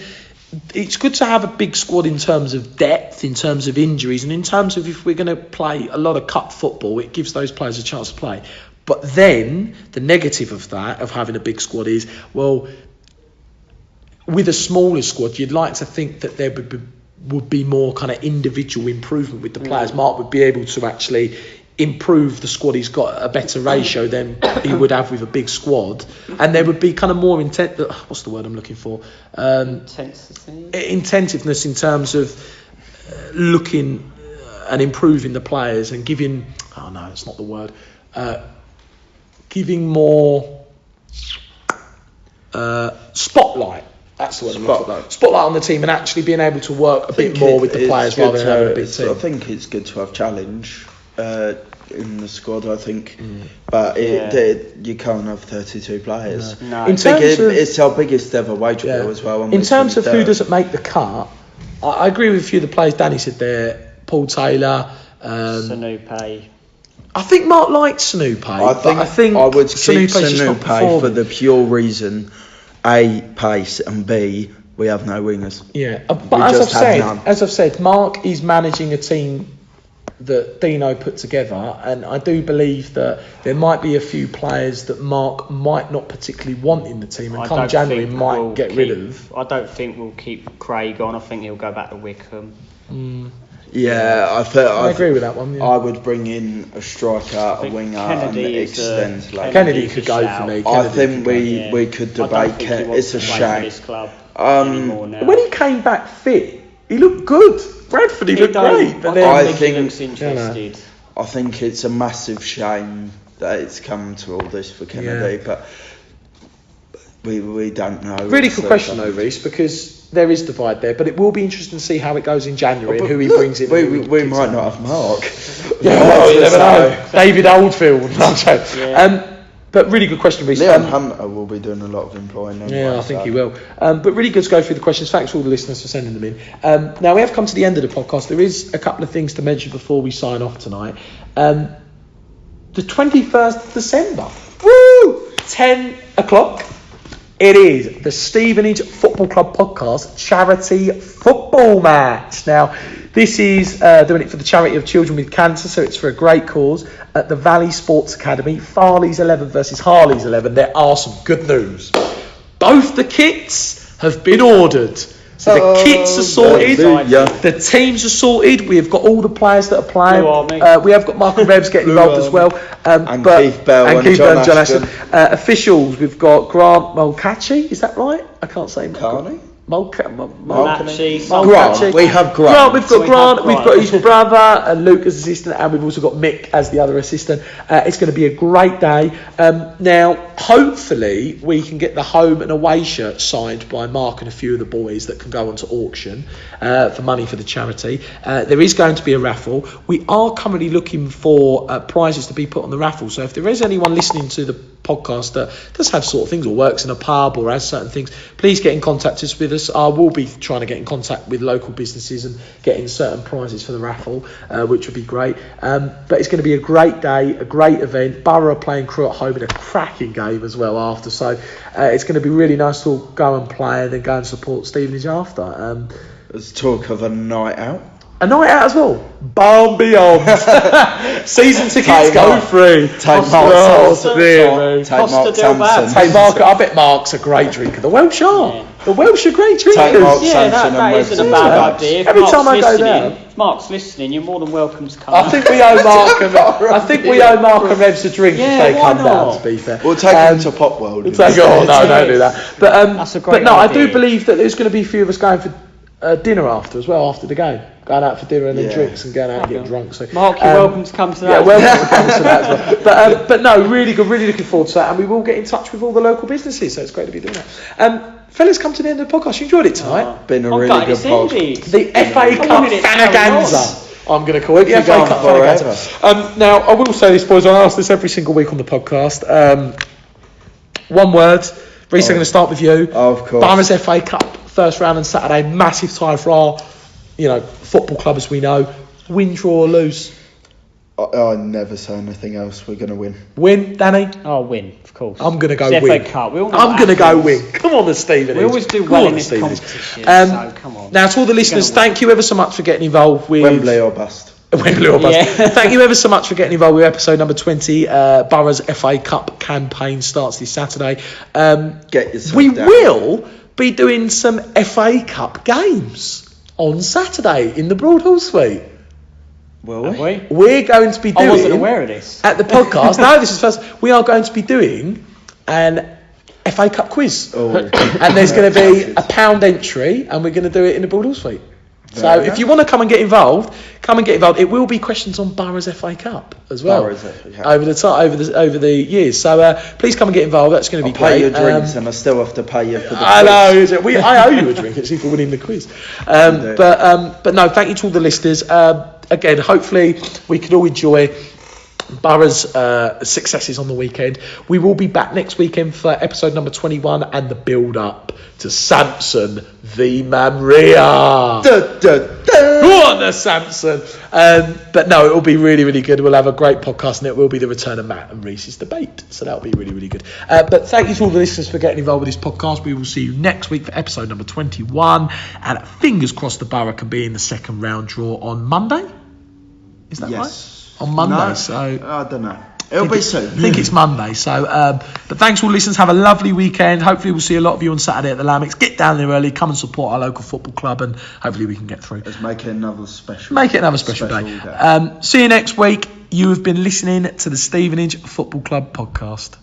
it's good to have a big squad in terms of depth, in terms of injuries, and in terms of if we're going to play a lot of cup football, it gives those players a chance to play. But then the negative of that, of having a big squad, is, well, with a smaller squad, you'd like to think that there would be more kind of individual improvement with the players. Mark would be able to actually improve the squad. He's got a better ratio than he would have with a big squad, and there would be kind of more what's the word I'm looking for? Intentiveness in terms of looking and improving the players and giving. Oh no, it's not the word. Giving more spotlight. That's the word I'm looking for. Spotlight on the team and actually being able to work a bit more with the players rather than having a big team. I think it's good to have challenge in the squad, I think. But you can't have 32 players. No. It's our biggest ever wage bill as well. In terms of who doesn't make the cut, I agree with a few of the players Danny said there. Paul Taylor. Sanupe. I think Mark likes Sanupe. I think I would keep Sanupe for the pure reason, A, pace, and B, we have no wingers. Yeah, but as I've said, Mark is managing a team that Dino put together, and I do believe that there might be a few players that Mark might not particularly want in the team, and come January might get rid of. I don't think we'll keep Craig on. I think he'll go back to Wickham. Yeah, I agree with that one. Yeah. I would bring in a striker, a winger, and extend. Kennedy could go for me. I think we could debate. It's a shame. When he came back fit, he looked good. Bradford, he looked great. But then I think he looks interested. I think it's a massive shame that it's come to all this for Kennedy, but we don't know. Really good question though, Reece, because there is divide there, but it will be interesting to see how it goes in January and who he brings in. We might not have Mark. You never know. David Oldfield. But really good question, Reece. Leon Hunter will be doing a lot of employing. I think he will. But really good to go through the questions. Thanks to all the listeners for sending them in. Now we have come to the end of the podcast. There is a couple of things to mention before we sign off tonight. The 21st of December. Woo! 10 o'clock. It is the Stevenage Football Club podcast charity football match. Now, this is doing it for the charity of children with cancer, so it's for a great cause at the Valley Sports Academy. Farley's 11 versus Harley's 11. There are some good news. Both the kits have been ordered. So the kits are sorted, the teams are sorted. We've got all the players that are playing. We have got Mark and Rebs getting involved as well. And Keith Bell and John Ashton. Officials, we've got Grant Mulcahy. Is that right? I can't say Carney. Mulcahy. We have Grant. We've got Grant. We've got his brother and Luke as assistant, and we've also got Mick as the other assistant. It's going to be a great day. Now, hopefully, we can get the home and away shirt signed by Mark and a few of the boys that can go onto auction for money for the charity. There is going to be a raffle. We are currently looking for prizes to be put on the raffle. So if there is anyone listening to the podcast that does have sort of things, or works in a pub or has certain things, please get in contact with us. I will be trying to get in contact with local businesses and getting certain prizes for the raffle, which would be great. But it's going to be a great day, a great event. Boro are playing Crewe at home in a cracking game as well after, so it's going to be really nice to go and play and then go and support Stevenage after. There's talk of a night out. A night out as well. Bar beyond. Season tickets go free. Take Mark Sampson. Take Mark. I bet Mark's a great drinker. The Welsh are. Yeah. The Welsh are great drinkers. Take Mark Yeah, Sampson that and isn't a Webster. bad idea. If Every Mark's time I go listening- there. If Mark's listening, you're more than welcome to come. I think we owe Mark and Revs a drink Yeah, if they why come down. not? To be fair, We'll take him to Pop World. We'll take, oh no, don't do that. But That's a great no, I do idea. believe that there's going to be a few of us going for dinner after as well, after the game, going out for dinner and then Yeah. drinks and going out and getting drunk. So Mark, you're welcome to come to that. Yeah, welcome to come to that as well. But no, really good, really looking forward to that, and we will get in touch with all the local businesses. So it's great to be doing that. Fellas, come to the end of the podcast. You enjoyed it tonight. Been a I'm really gutted good it's pod. ended. The FA I Cup wanted it to carry Fanaganza. I'm going to call it the Keep FA going Cup forever. Fanaganza. Now, I will say this, boys. I ask this every single week on the podcast. One word. Reece, I'm going to start with you. Of course. Borough's FA Cup first round on Saturday. Massive tie for our, football club as we know. Win, draw, or lose. I never say anything else. We're going to win. Win, Danny. I'll win, of course. I'm going to go It's the win. FA Cup. We all know I'm what going to go happens. win. Come on, the Stevenage. We always do Come well on, in the this Stevenage. competition, so come on. Now, to all the listeners, gonna win. thank you ever so much for getting involved with Wembley or bust. Wembley or bust. Yeah. Thank you ever so much for getting involved with episode number 20. Borough's FA Cup campaign starts this Saturday. Get yourself We down. will be doing some FA Cup games on Saturday in the Broadhall Suite. Will Have we? we? We're going to be doing I wasn't aware of this. at the podcast. No, this is first. We are going to be doing an FA Cup quiz. Oh. And there's going to be a £1 entry, and we're going to do it in the Broadhall Suite. So Very if you want to come and get involved, come and get involved. It will be questions on Borough's FA Cup as well Borough's FA Cup. over the years. So please come and get involved. That's going to I'll be pay great. your drinks and I still have to pay you for the I quiz. know. I owe you a drink actually for winning the quiz. But no, thank you to all the listeners. Again, hopefully we can all enjoy Borough's successes on the weekend. We will be back next weekend for episode number 21 and the build up to Samson v Manria. Go on, the Samson. But no, it will be really, really good. We'll have a great podcast, and it will be the return of Matt and Reese's debate. So that'll be really, really good. But thank you to all the listeners for getting involved with this podcast. We will see you next week for episode number 21. And fingers crossed the Borough can be in the second round draw on Monday. Is that Yes. right? On Monday. No, So I don't know. It'll be soon. I think it's Monday. So, but thanks to all listeners. Have a lovely weekend. Hopefully, we'll see a lot of you on Saturday at the Lamix. Get down there early. Come and support our local football club, and hopefully, we can get through. Let's make it another special. Make it another special day. See you next week. You have been listening to the Stevenage Football Club podcast.